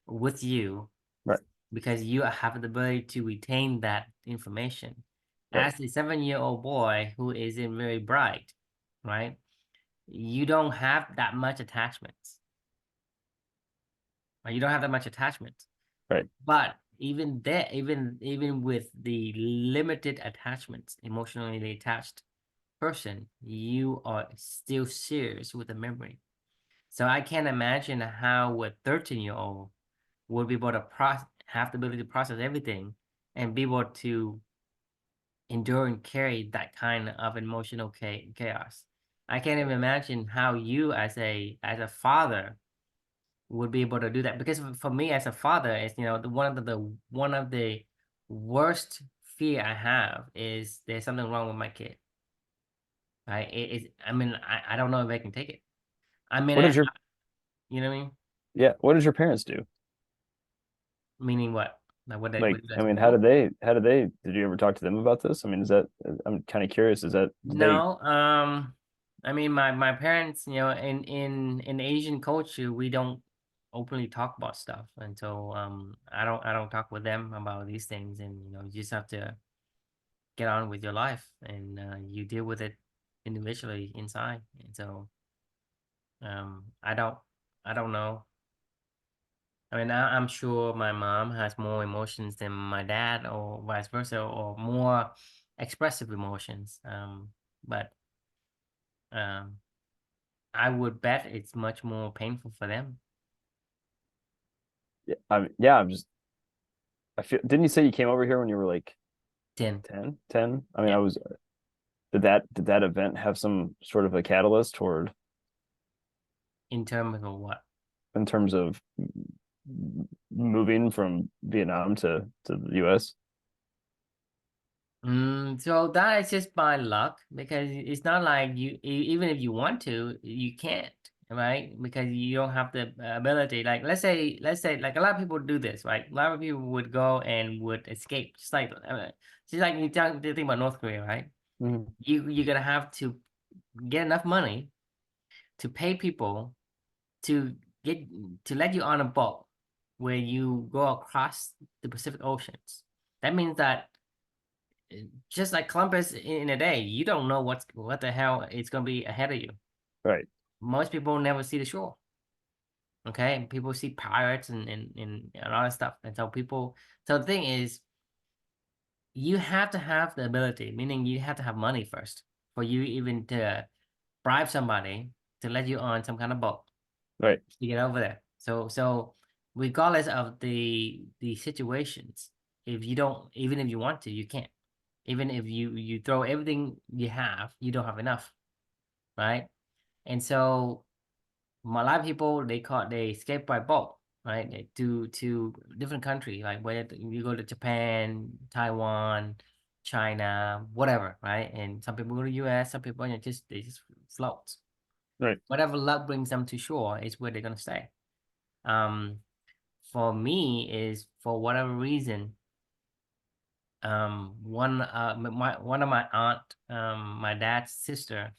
[SPEAKER 1] with you
[SPEAKER 2] right,
[SPEAKER 1] because you have the ability to retain that information.
[SPEAKER 2] right,
[SPEAKER 1] As a 7-year-old boy who isn't very bright, right? You don't have that much attachments. Right? You don't have that much attachment.
[SPEAKER 2] right.
[SPEAKER 1] But even there, even with the limited attachments, emotionally attached person, you are still serious with the memory. So I can't imagine how a 13-year-old would be able to have the ability to process everything and be able to endure and carry that kind of emotional chaos. I can't even imagine how you as a father would be able to do that because for me as a father, it's the one of the worst fear I have is there's something wrong with my kid. Right? I mean, I don't know if I can take it. I mean,
[SPEAKER 2] What did your
[SPEAKER 1] you know what I mean?
[SPEAKER 2] Yeah, what did your parents do?
[SPEAKER 1] Meaning what? Like what
[SPEAKER 2] Like,
[SPEAKER 1] you
[SPEAKER 2] I
[SPEAKER 1] guys
[SPEAKER 2] mean,
[SPEAKER 1] do?
[SPEAKER 2] did you ever talk to them about this? I mean, I'm kind of curious, did they?
[SPEAKER 1] No, I mean my parents, in Asian culture, we don't openly talk about stuff, and so I don't talk with them about these things, and you just have to get on with your life, and you deal with it individually inside, and so I don't know. I mean, I'm sure my mom has more emotions than my dad, or vice versa, or more expressive emotions. But um. I would bet it's much more painful for them.
[SPEAKER 2] Yeah, I mean, yeah, I feel. Didn't you say you came over here when you were like
[SPEAKER 1] 10.
[SPEAKER 2] 10? 10? I mean,
[SPEAKER 1] Yeah.
[SPEAKER 2] did that event have some sort of a catalyst toward
[SPEAKER 1] In terms of what?
[SPEAKER 2] in terms of moving from Vietnam to the US?
[SPEAKER 1] So that is just by luck because it's not like even if you want to, you can't, right? Because you don't have the ability. Like let's say, like a lot of people do this, right? A lot of people would go and would escape, just like you think about North Korea, right?
[SPEAKER 2] Mhm.
[SPEAKER 1] You're gonna have to get enough money to pay people to get to let you on a boat where you go across the Pacific Oceans. That means that just like Columbus in a day, you don't know what the hell is going to be ahead of you.
[SPEAKER 2] Right,
[SPEAKER 1] Most people never see the shore. Okay, and people see pirates and all that stuff, and so the thing is, you have to have the ability, meaning you have to have money first for you even to bribe somebody to let you on some kind of boat
[SPEAKER 2] right,
[SPEAKER 1] to get over there. So regardless of the situations, if you don't, even if you want to, you can't. Even if you throw everything you have, you don't have enough, right? And so a lot of people they escape by boat, right? To different country, like whether you go to Japan, Taiwan, China, whatever, right? And some people go to US, some people they just float.
[SPEAKER 2] right.
[SPEAKER 1] Whatever luck brings them to shore is where they're gonna stay. Um, for me is for whatever reason, one of my aunt, my dad's sister,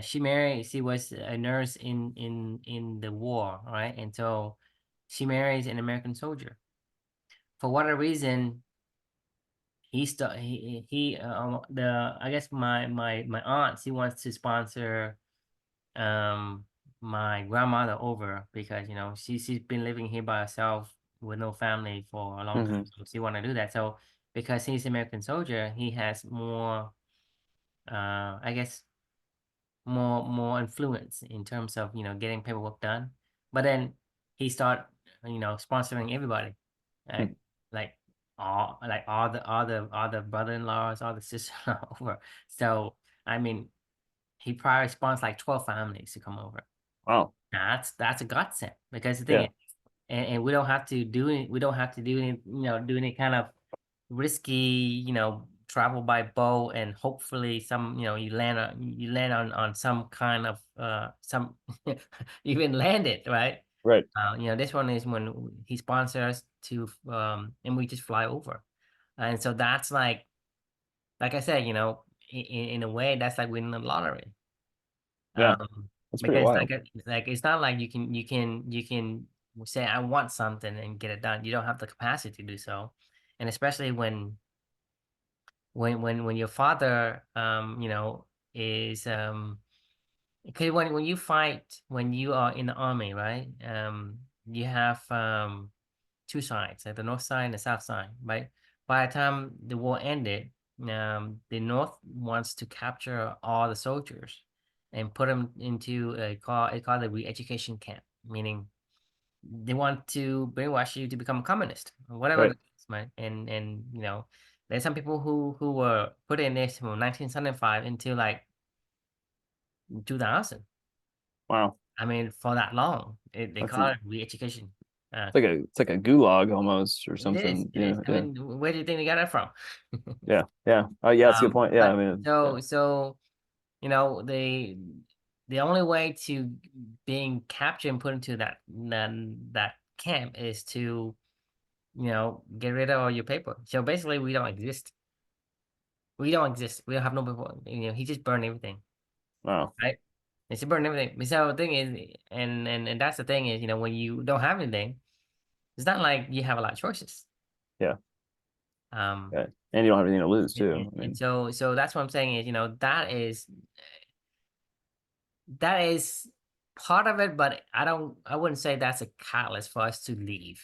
[SPEAKER 1] she was a nurse in the war, right? And so she marries an American soldier. For whatever reason, he the I guess my aunt, she wants to sponsor um my grandmother over because she's been living here by herself with no family for a long time,
[SPEAKER 2] Hmm.
[SPEAKER 1] so she want to do that. So because he's American soldier, he has more I guess more influence in terms of getting paperwork done. But then he start sponsoring everybody, like like all the brother-in-laws, all the sister over. So I mean, he probably sponsors like 12 families to come over.
[SPEAKER 2] Wow.
[SPEAKER 1] That's a godsend because the thing
[SPEAKER 2] Yeah.
[SPEAKER 1] is, and we don't have to do it. We don't have to do any, do any kind of risky, travel by boat and hopefully some, you land on some kind of some you even land it, right?
[SPEAKER 2] Right.
[SPEAKER 1] This one is when he sponsors to and we just fly over. And so that's like I said, in a way that's like winning the lottery.
[SPEAKER 2] Yeah.
[SPEAKER 1] Um,
[SPEAKER 2] That's pretty
[SPEAKER 1] because
[SPEAKER 2] wild.
[SPEAKER 1] like it's not like you can say I want something and get it done. You don't have the capacity to do so. And especially when your father is because when you fight when you are in the army, right? You have two sides, like the north side and the south side, right? By the time the war ended, the north wants to capture all the soldiers and put them into a called a re-education camp, meaning they want to brainwash you to become a communist or whatever it
[SPEAKER 2] Right.
[SPEAKER 1] is, right? And there's some people who were put in this from 1975 until like 2000.
[SPEAKER 2] Wow.
[SPEAKER 1] I mean, for that long, they
[SPEAKER 2] That's
[SPEAKER 1] call it re-education.
[SPEAKER 2] it's like a gulag almost or
[SPEAKER 1] It is.
[SPEAKER 2] something.
[SPEAKER 1] It is.
[SPEAKER 2] Yeah.
[SPEAKER 1] I
[SPEAKER 2] Yeah.
[SPEAKER 1] mean, where do you think they got it from?
[SPEAKER 2] Yeah. Yeah. Oh, yeah. That's a good point. Yeah. I
[SPEAKER 1] But
[SPEAKER 2] mean, yeah.
[SPEAKER 1] so the only way to being captured and put into that camp is to get rid of all your paper. So basically, we don't exist. We don't exist. We don't have no paper. He just burned everything,
[SPEAKER 2] Wow.
[SPEAKER 1] right? He just burned everything. So the thing is, and that's the thing is, when you don't have anything, it's not like you have a lot of choices.
[SPEAKER 2] Yeah.
[SPEAKER 1] Um,
[SPEAKER 2] Yeah. And you don't have anything to lose
[SPEAKER 1] and,
[SPEAKER 2] too.
[SPEAKER 1] and,
[SPEAKER 2] I
[SPEAKER 1] and
[SPEAKER 2] mean,
[SPEAKER 1] so that's what I'm saying is, that is part of it, but I wouldn't say that's a catalyst for us to leave,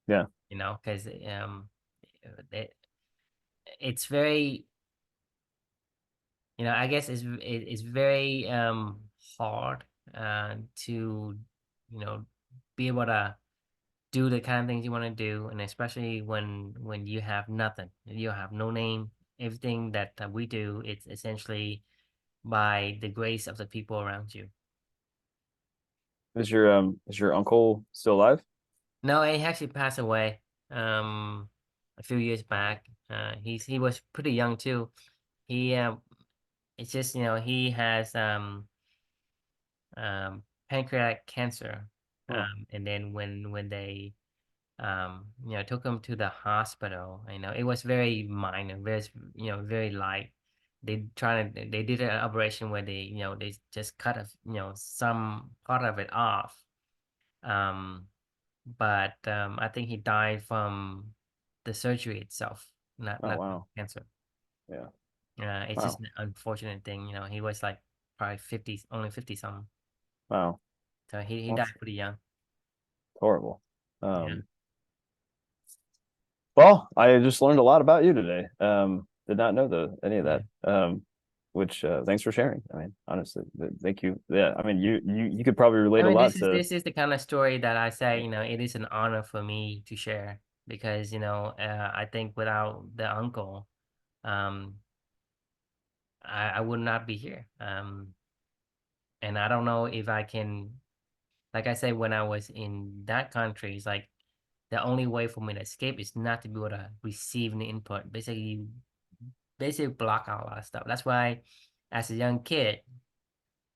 [SPEAKER 2] yeah.
[SPEAKER 1] because it, it's very, I guess it's very hard to be able to do the kind of things you want to do, and especially when you have nothing, you have no name. Everything that we do, it's essentially by the grace of the people around you.
[SPEAKER 2] Is your uncle still alive?
[SPEAKER 1] No, he actually passed away a few years back. He was pretty young too. He it's just he has pancreatic cancer.
[SPEAKER 2] Oh,
[SPEAKER 1] And then when they took him to the hospital, it was very minor, very very light. They did an operation where they just cut some part of it off. Um but I think he died from the surgery itself,
[SPEAKER 2] oh
[SPEAKER 1] not
[SPEAKER 2] wow.
[SPEAKER 1] cancer.
[SPEAKER 2] Yeah.
[SPEAKER 1] It's just
[SPEAKER 2] Wow.
[SPEAKER 1] an unfortunate thing. He was like probably 50, only 50 something.
[SPEAKER 2] Wow.
[SPEAKER 1] So he
[SPEAKER 2] That's
[SPEAKER 1] died pretty young.
[SPEAKER 2] horrible.
[SPEAKER 1] Yeah.
[SPEAKER 2] Well, I just learned a lot about you today. Did not know any of
[SPEAKER 1] Yeah.
[SPEAKER 2] that. Which thanks for sharing. I mean, honestly, thank you. Yeah, I mean, you could probably
[SPEAKER 1] I
[SPEAKER 2] relate a
[SPEAKER 1] mean,
[SPEAKER 2] lot
[SPEAKER 1] this is
[SPEAKER 2] to.
[SPEAKER 1] this is the kind of story that I say, it is an honor for me to share because, I think without the uncle, um, I would not be here. And I don't know if I can, like I said, when I was in that country, it's like the only way for me to escape is not to be able to receive the input. Basically block out a lot of stuff. That's why, as a young kid,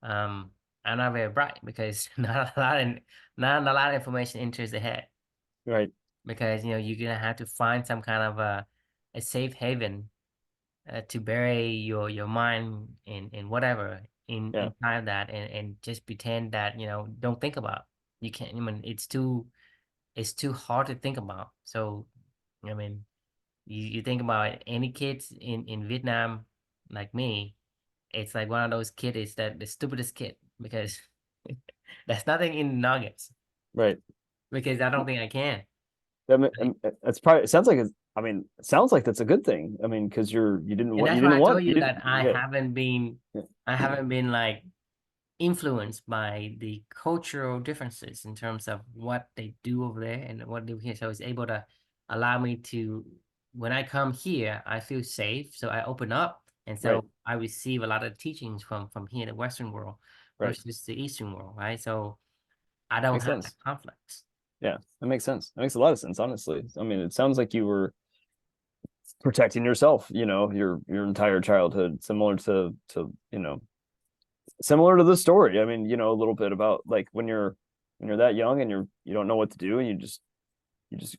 [SPEAKER 1] um, I'm not very bright because not a lot of information enters the head
[SPEAKER 2] Right.
[SPEAKER 1] because you're gonna have to find some kind of a safe haven to bury your mind in whatever
[SPEAKER 2] Yeah.
[SPEAKER 1] inside of that and just pretend that don't think about. You can't. I mean, it's too hard to think about. So, I mean, you think about any kids in Vietnam like me, it's like one of those kids is that the stupidest kid because there's nothing in nuggets
[SPEAKER 2] Right.
[SPEAKER 1] because I don't think I can.
[SPEAKER 2] I mean, that's probably. It sounds like it's. I mean, it sounds like that's a good thing. I mean, because
[SPEAKER 1] And
[SPEAKER 2] you
[SPEAKER 1] that's why
[SPEAKER 2] didn't
[SPEAKER 1] I told
[SPEAKER 2] want you
[SPEAKER 1] you
[SPEAKER 2] didn't.
[SPEAKER 1] that
[SPEAKER 2] Yeah. Yeah.
[SPEAKER 1] I haven't been like influenced by the cultural differences in terms of what they do over there and what they do here. So it's able to allow me to, when I come here, I feel safe. So I open up And
[SPEAKER 2] Right.
[SPEAKER 1] so I receive a lot of teachings from here, the Western world
[SPEAKER 2] Right.
[SPEAKER 1] versus the Eastern world, right? So I don't
[SPEAKER 2] Makes
[SPEAKER 1] have that
[SPEAKER 2] sense.
[SPEAKER 1] conflict.
[SPEAKER 2] Yeah, that makes sense. That makes a lot of sense, honestly. I mean, it sounds like you were protecting yourself, your entire childhood, similar to the story. I mean, a little bit about like when you're that young and you don't know what to do, and you just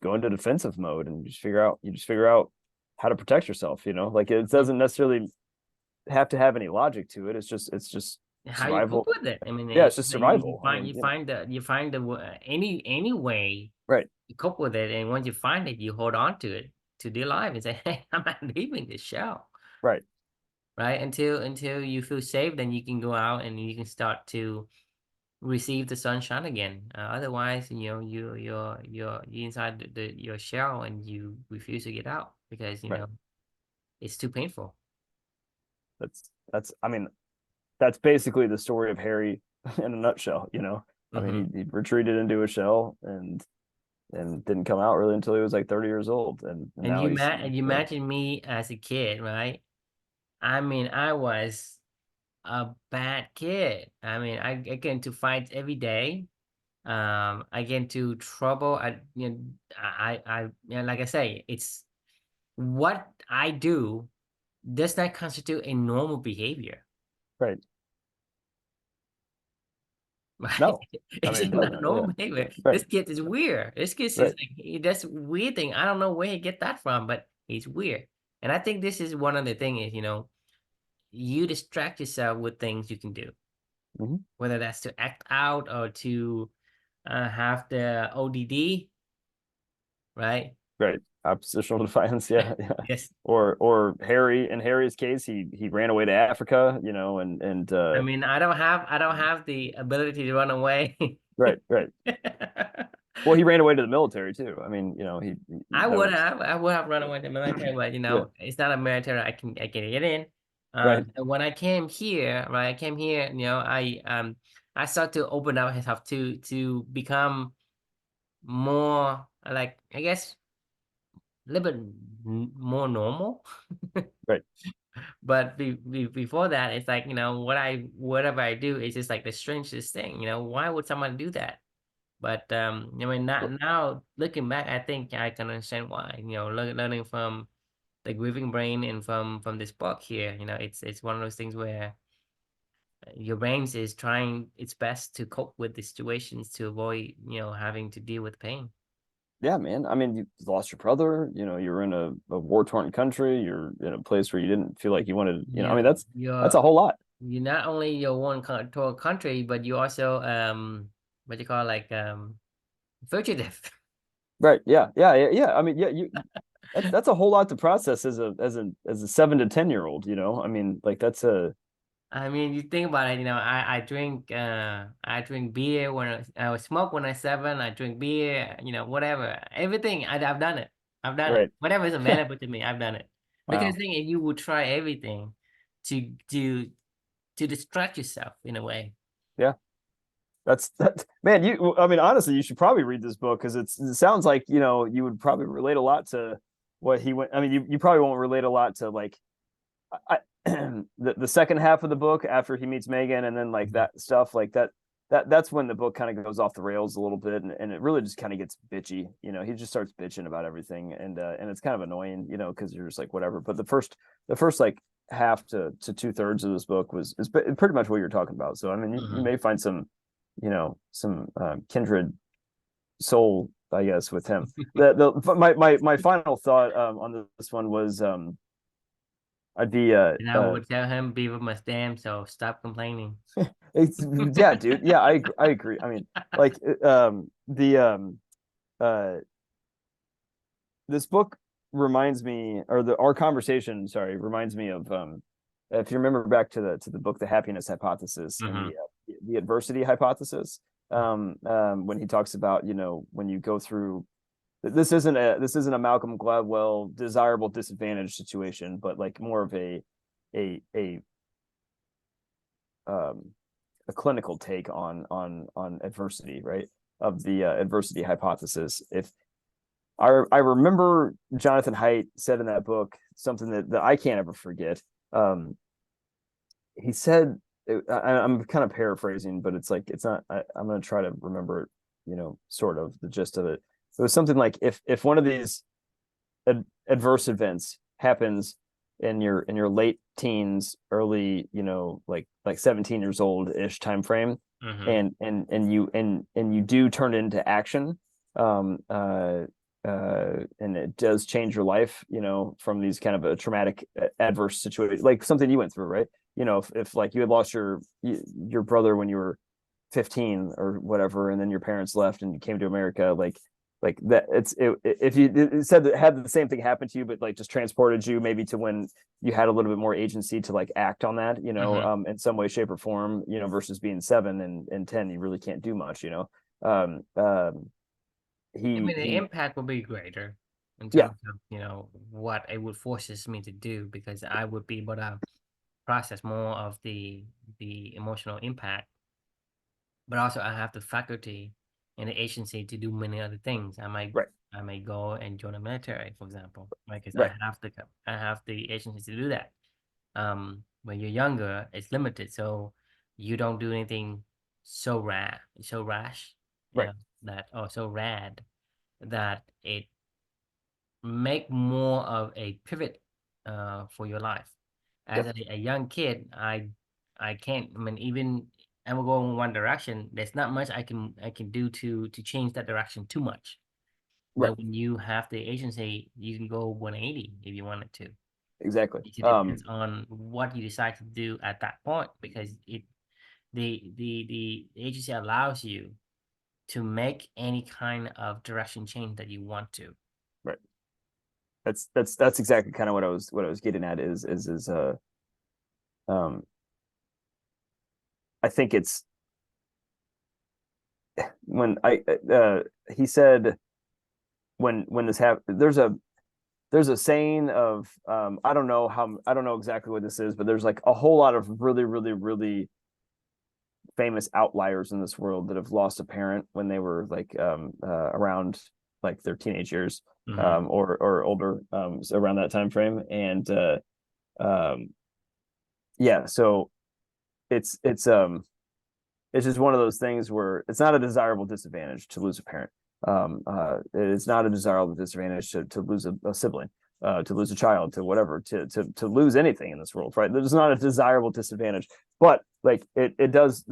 [SPEAKER 2] go into defensive mode, and you just figure out how to protect yourself, like it
[SPEAKER 1] Mhm.
[SPEAKER 2] doesn't necessarily have to have any logic to it. It's just
[SPEAKER 1] How you cope
[SPEAKER 2] survival.
[SPEAKER 1] with it? I mean,
[SPEAKER 2] Yeah, it's just
[SPEAKER 1] you
[SPEAKER 2] survival. I
[SPEAKER 1] find
[SPEAKER 2] mean,
[SPEAKER 1] any way
[SPEAKER 2] right,
[SPEAKER 1] to cope with it, and once you find it, you hold on to it to dear life and say, "Hey, I'm not leaving this shell."
[SPEAKER 2] right,
[SPEAKER 1] Right? Until you feel safe, then you can go out and you can start to receive the sunshine again. Otherwise, you're inside your shell and you refuse to get out because
[SPEAKER 2] right.
[SPEAKER 1] it's too painful.
[SPEAKER 2] That's I mean, that's basically the story of Harry in a nutshell. I
[SPEAKER 1] Hmm.
[SPEAKER 2] mean, he retreated into a shell and didn't come out really until he was like 30 years old, and
[SPEAKER 1] And
[SPEAKER 2] now he's
[SPEAKER 1] you
[SPEAKER 2] yeah,
[SPEAKER 1] imagine me as a kid, right? I mean, I was a bad kid. I mean, I get into fights every day. I get into trouble. Like I say, it's what I do does not constitute a normal behavior.
[SPEAKER 2] right.
[SPEAKER 1] Right?
[SPEAKER 2] No, I
[SPEAKER 1] It's
[SPEAKER 2] mean,
[SPEAKER 1] just
[SPEAKER 2] it
[SPEAKER 1] not
[SPEAKER 2] doesn't. Yeah,
[SPEAKER 1] normal behavior.
[SPEAKER 2] right,
[SPEAKER 1] This kid is weird. This kid is
[SPEAKER 2] right.
[SPEAKER 1] like that's a weird thing. I don't know where he get that from, but he's weird. And I think this is one of the thing is, you distract yourself with things you can do,
[SPEAKER 2] Hmm.
[SPEAKER 1] whether that's to act out or to have the ODD, right?
[SPEAKER 2] Right. Oppositional defiance. Yeah, yeah.
[SPEAKER 1] Yes.
[SPEAKER 2] Or Harry, in Harry's case, he ran away to Africa, and
[SPEAKER 1] I mean, I don't have the ability to run away.
[SPEAKER 2] right, right. Well, he ran away to the military too. I mean, that was
[SPEAKER 1] I would have run away to the military, but
[SPEAKER 2] yeah,
[SPEAKER 1] it's not a military I can get in.
[SPEAKER 2] right.
[SPEAKER 1] And when I came here, right, I came here, I start to open up myself to become more like I guess a little bit more normal.
[SPEAKER 2] Right.
[SPEAKER 1] But before that, it's like, whatever I do is just like the strangest thing. Why would someone do that? But I mean, not now looking back, I think I can understand why. Learning from the grieving brain and from this book here, it's one of those things where your brain is trying its best to cope with the situations to avoid, having to deal with pain.
[SPEAKER 2] Yeah, man. I mean, you lost your brother, you're in a war-torn country, you're in a place where you didn't feel like you wanted, I
[SPEAKER 1] Yeah,
[SPEAKER 2] mean, that's a whole lot.
[SPEAKER 1] you not only your one to a country, but you also what you call like fugitive.
[SPEAKER 2] Right. Yeah. Yeah. Yeah. Yeah. I mean, yeah, that's a whole lot to process as a 7 to 10 year old, I mean, like that's a
[SPEAKER 1] I mean, you think about it, I drink beer when I was smoke when I was 7. I drink beer, whatever. Everything I've done it. I've done it.
[SPEAKER 2] right.
[SPEAKER 1] Whatever is available to me, I've done it. Because
[SPEAKER 2] Wow.
[SPEAKER 1] the thing is, you will try everything to to to distract yourself in a way.
[SPEAKER 2] Yeah. That's that man, I mean, honestly, you should probably read this book because it sounds like, you would probably relate a lot to what he went. I mean, you probably won't relate a lot to like the second half of the book after he meets Megan and then like
[SPEAKER 1] Mhm.
[SPEAKER 2] that stuff like that's when the book kind of goes off the rails a little bit and it really just kind of gets bitchy. He just starts bitching about everything and it's kind of annoying, because you're just like whatever. But the first like half to 2/3 of this book is pretty much what you're talking about. So I mean, you
[SPEAKER 1] Mhm.
[SPEAKER 2] may find some kindred soul, I guess, with him. My final thought on this one was I'd be
[SPEAKER 1] And I would tell him Beaver must damn, so stop complaining.
[SPEAKER 2] it's yeah, dude. Yeah, I agree. I mean, like the uh this book reminds me, or our conversation, sorry, reminds me of if you remember back to the book, The Happiness Hypothesis, and
[SPEAKER 1] Hmm.
[SPEAKER 2] the adversity hypothesis. When he talks about, when you go through, this isn't a Malcolm Gladwell desirable disadvantage situation, but like more of a a um a clinical take on adversity, right? Of the adversity hypothesis. If I remember Jonathan Haidt said in that book something that I can't ever forget. he said, I'm kind of paraphrasing, but it's like it's not. I'm going to try to remember it. Sort of the gist of it. It was something like if one of these adverse events happens in your late teens, early, like 17 years old ish time frame,
[SPEAKER 1] Mm-hmm.
[SPEAKER 2] and you do turn it into action, um, uh, and it does change your life, from these kind of a traumatic adverse situation, like something you went through, right? If like you had lost your brother when you were 15 or whatever, and then your parents left and you came to America, like that. If you it said that had the same thing happen to you, but like just transported you maybe to when you had a little bit more agency to like act on that,
[SPEAKER 1] Mm-hmm.
[SPEAKER 2] in some way, shape, or form, versus being 7 and 10, you really can't do much. Um, um,
[SPEAKER 1] I
[SPEAKER 2] he
[SPEAKER 1] mean, the
[SPEAKER 2] he
[SPEAKER 1] impact will be greater in
[SPEAKER 2] yeah,
[SPEAKER 1] terms of, what it would forces me to do because I would be able to process more of the emotional impact, but also I have the faculty and the agency to do many other things.
[SPEAKER 2] right,
[SPEAKER 1] I may go and join the military, for example, right? Because
[SPEAKER 2] right,
[SPEAKER 1] I have the agency to do that. When you're younger, it's limited, so you don't do anything so rash,
[SPEAKER 2] right.
[SPEAKER 1] that or so rad that it make more of a pivot for your life. As
[SPEAKER 2] Yep,
[SPEAKER 1] a young kid, I can't. I mean, even I will go in one direction. There's not much I can do to change that direction too much.
[SPEAKER 2] right,
[SPEAKER 1] But when you have the agency, you can go 180 if you wanted to.
[SPEAKER 2] exactly.
[SPEAKER 1] It depends on what you decide to do at that point because the agency allows you to make any kind of direction change that you want to.
[SPEAKER 2] Right. That's exactly kind of what I was getting at is um I think it's when I he said when this happened, there's a saying of, I don't know exactly what this is, but there's like a whole lot of really, really, really famous outliers in this world that have lost a parent when they were like, around like their teenage years,
[SPEAKER 1] Hmm.
[SPEAKER 2] or older, so around that time frame. And um yeah, so it's just one of those things where it's not a desirable disadvantage to lose a parent. It's not a desirable disadvantage to lose a sibling, to lose a child, to whatever, to lose anything in this world, right? There's not a desirable disadvantage, but like it does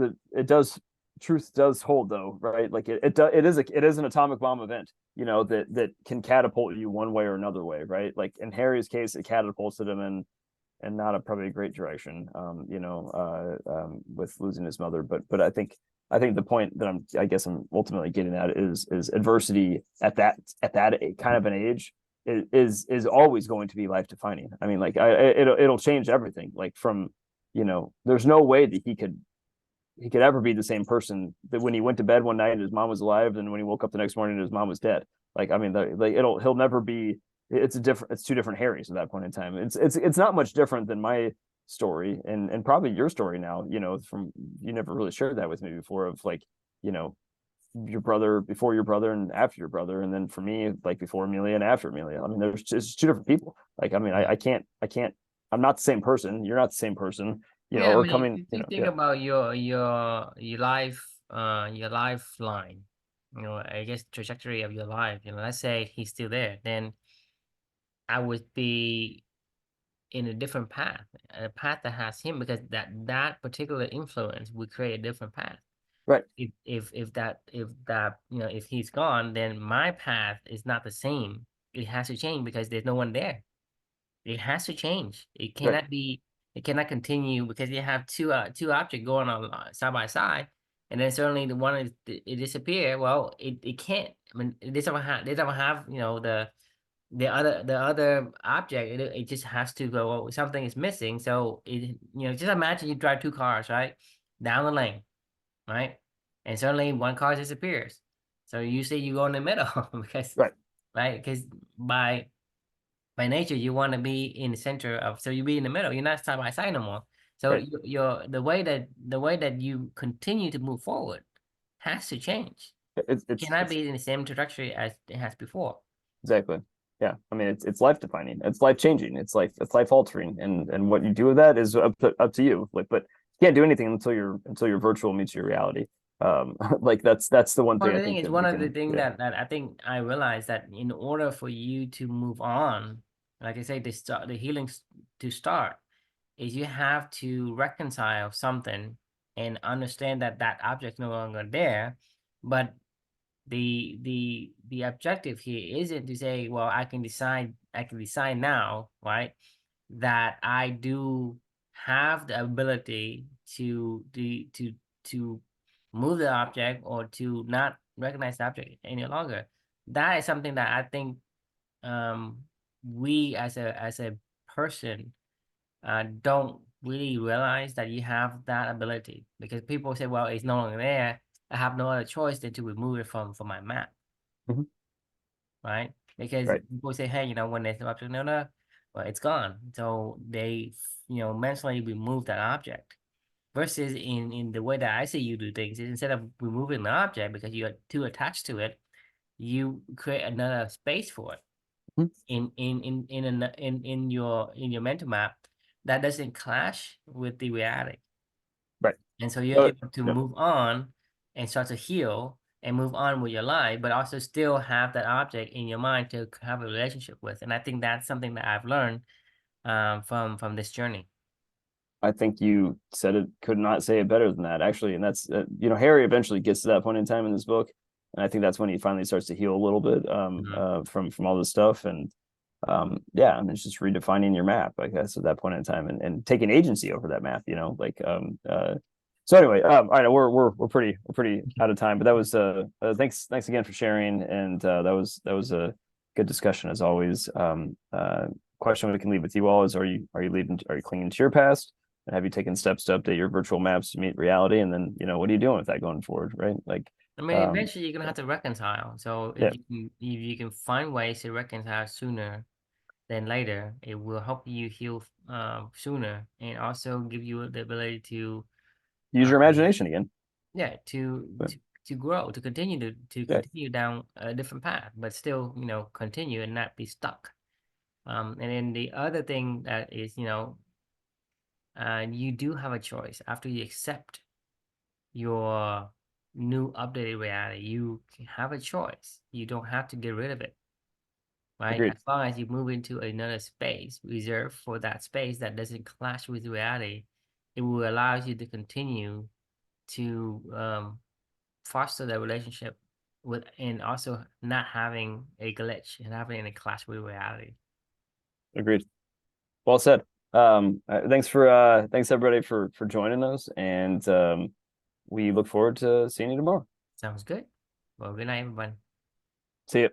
[SPEAKER 2] truth does hold though, right? Like it is an atomic bomb event, that can catapult you one way or another way, right? Like in Harry's case, it catapulted him in and not probably a great direction, with losing his mother. But I think the point that I guess I'm ultimately getting at is adversity at that kind of an age is always going to be life defining. I mean, like it'll change everything. Like from, there's no way that he could ever be the same person that when he went to bed one night and his mom was alive, and when he woke up the next morning and his mom was dead. Like, I mean, he'll never be. It's two different Harrys at that point in time. It's not much different than my story and probably your story now. From you never really shared that with me before, of like, you know your brother before your brother and after your brother, and then for me, like before Amelia and after Amelia. I mean, there's just two different people. Like, I mean, I can't. I'm not the same person. You're not the same person.
[SPEAKER 1] Yeah, I
[SPEAKER 2] Or
[SPEAKER 1] mean,
[SPEAKER 2] coming.
[SPEAKER 1] if you think
[SPEAKER 2] Yeah.
[SPEAKER 1] about your lifeline, I guess trajectory of your life, let's say he's still there, then I would be in a different path, a path that has him because that particular influence would create a different path.
[SPEAKER 2] Right.
[SPEAKER 1] If he's gone, then my path is not the same. It has to change because there's no one there. It has to change.
[SPEAKER 2] Right.
[SPEAKER 1] It cannot continue because you have two objects going on side by side, and then suddenly the one is it disappear. Well, it can't. I mean, they don't have the other object. It just has to go. Well, something is missing. So just imagine you drive two cars right down the lane, right, and suddenly one car disappears. So usually you go in the middle because
[SPEAKER 2] Right.
[SPEAKER 1] right because by by nature you want to be in the center of so you be in the middle, you're not side by side no more. So
[SPEAKER 2] Right.
[SPEAKER 1] you're the way that you continue to move forward has to change.
[SPEAKER 2] It's
[SPEAKER 1] It
[SPEAKER 2] it's
[SPEAKER 1] cannot
[SPEAKER 2] it's
[SPEAKER 1] be in the same trajectory as it has before.
[SPEAKER 2] exactly. Yeah, I mean it's life defining, it's life changing, it's life altering, and what you do with that is up to you. Like, but you can't do anything until your virtual meets your reality. Like that's the one
[SPEAKER 1] Well,
[SPEAKER 2] thing
[SPEAKER 1] the
[SPEAKER 2] I
[SPEAKER 1] thing
[SPEAKER 2] think
[SPEAKER 1] is,
[SPEAKER 2] that
[SPEAKER 1] one
[SPEAKER 2] we
[SPEAKER 1] of the
[SPEAKER 2] can.
[SPEAKER 1] things
[SPEAKER 2] Yeah.
[SPEAKER 1] that I think I realized that in order for you to move on, like I say, the healing to start, is you have to reconcile something and understand that that object's no longer there. But the objective here isn't to say, well, I can decide now, right, that I do have the ability to move the object or to not recognize the object any longer. That is something that I think um we as a person don't really realize that you have that ability, because people say, well, it's no longer there. I have no other choice than to remove it from my map,
[SPEAKER 2] Mhm.
[SPEAKER 1] right? Because
[SPEAKER 2] Right.
[SPEAKER 1] people say, hey, when there's an object, no, no, well, it's gone. So they, mentally remove that object. Versus in the way that I see you do things, is instead of removing the object because you are too attached to it, you create another space for it
[SPEAKER 2] Mhm.
[SPEAKER 1] in your mental map that doesn't clash with the reality.
[SPEAKER 2] Right.
[SPEAKER 1] And so you're
[SPEAKER 2] No,
[SPEAKER 1] able to
[SPEAKER 2] no,
[SPEAKER 1] move on and start to heal and move on with your life, but also still have that object in your mind to have a relationship with. And I think that's something that I've learned from this journey.
[SPEAKER 2] I think you said it, could not say it better than that, actually. And that's, Harry eventually gets to that point in time in this book. And I think that's when he finally starts to heal a little bit
[SPEAKER 1] Mhm.
[SPEAKER 2] from all this stuff. And yeah, and it's just redefining your map, I guess, at that point in time, and taking agency over that map, so anyway, all right, we're pretty out of time, but that was thanks again for sharing. And that was a good discussion as always. Question we can leave with you all is, are you clinging to your past? And have you taken steps to update your virtual maps to meet reality? And then, what are you doing with that going forward, right? Like,
[SPEAKER 1] I mean,
[SPEAKER 2] um,
[SPEAKER 1] eventually you're gonna have to reconcile. So
[SPEAKER 2] yeah,
[SPEAKER 1] if you can find ways to reconcile sooner than later, it will help you heal sooner and also give you the ability to
[SPEAKER 2] use your
[SPEAKER 1] um,
[SPEAKER 2] imagination again.
[SPEAKER 1] yeah,
[SPEAKER 2] But,
[SPEAKER 1] to grow, to continue to
[SPEAKER 2] yeah,
[SPEAKER 1] continue down a different path, but still, continue and not be stuck. And then the other thing that is, you do have a choice after you accept your new updated reality. You can have a choice. You don't have to get rid of it, right?
[SPEAKER 2] agreed.
[SPEAKER 1] As long as you move into another space reserved for that space that doesn't clash with reality, it will allow you to continue to foster the relationship with, and also not having a glitch and having a clash with reality.
[SPEAKER 2] Agreed. Well said. Thanks everybody for joining us, and we look forward to seeing you tomorrow.
[SPEAKER 1] Sounds good. Well, good night, everyone.
[SPEAKER 2] See you.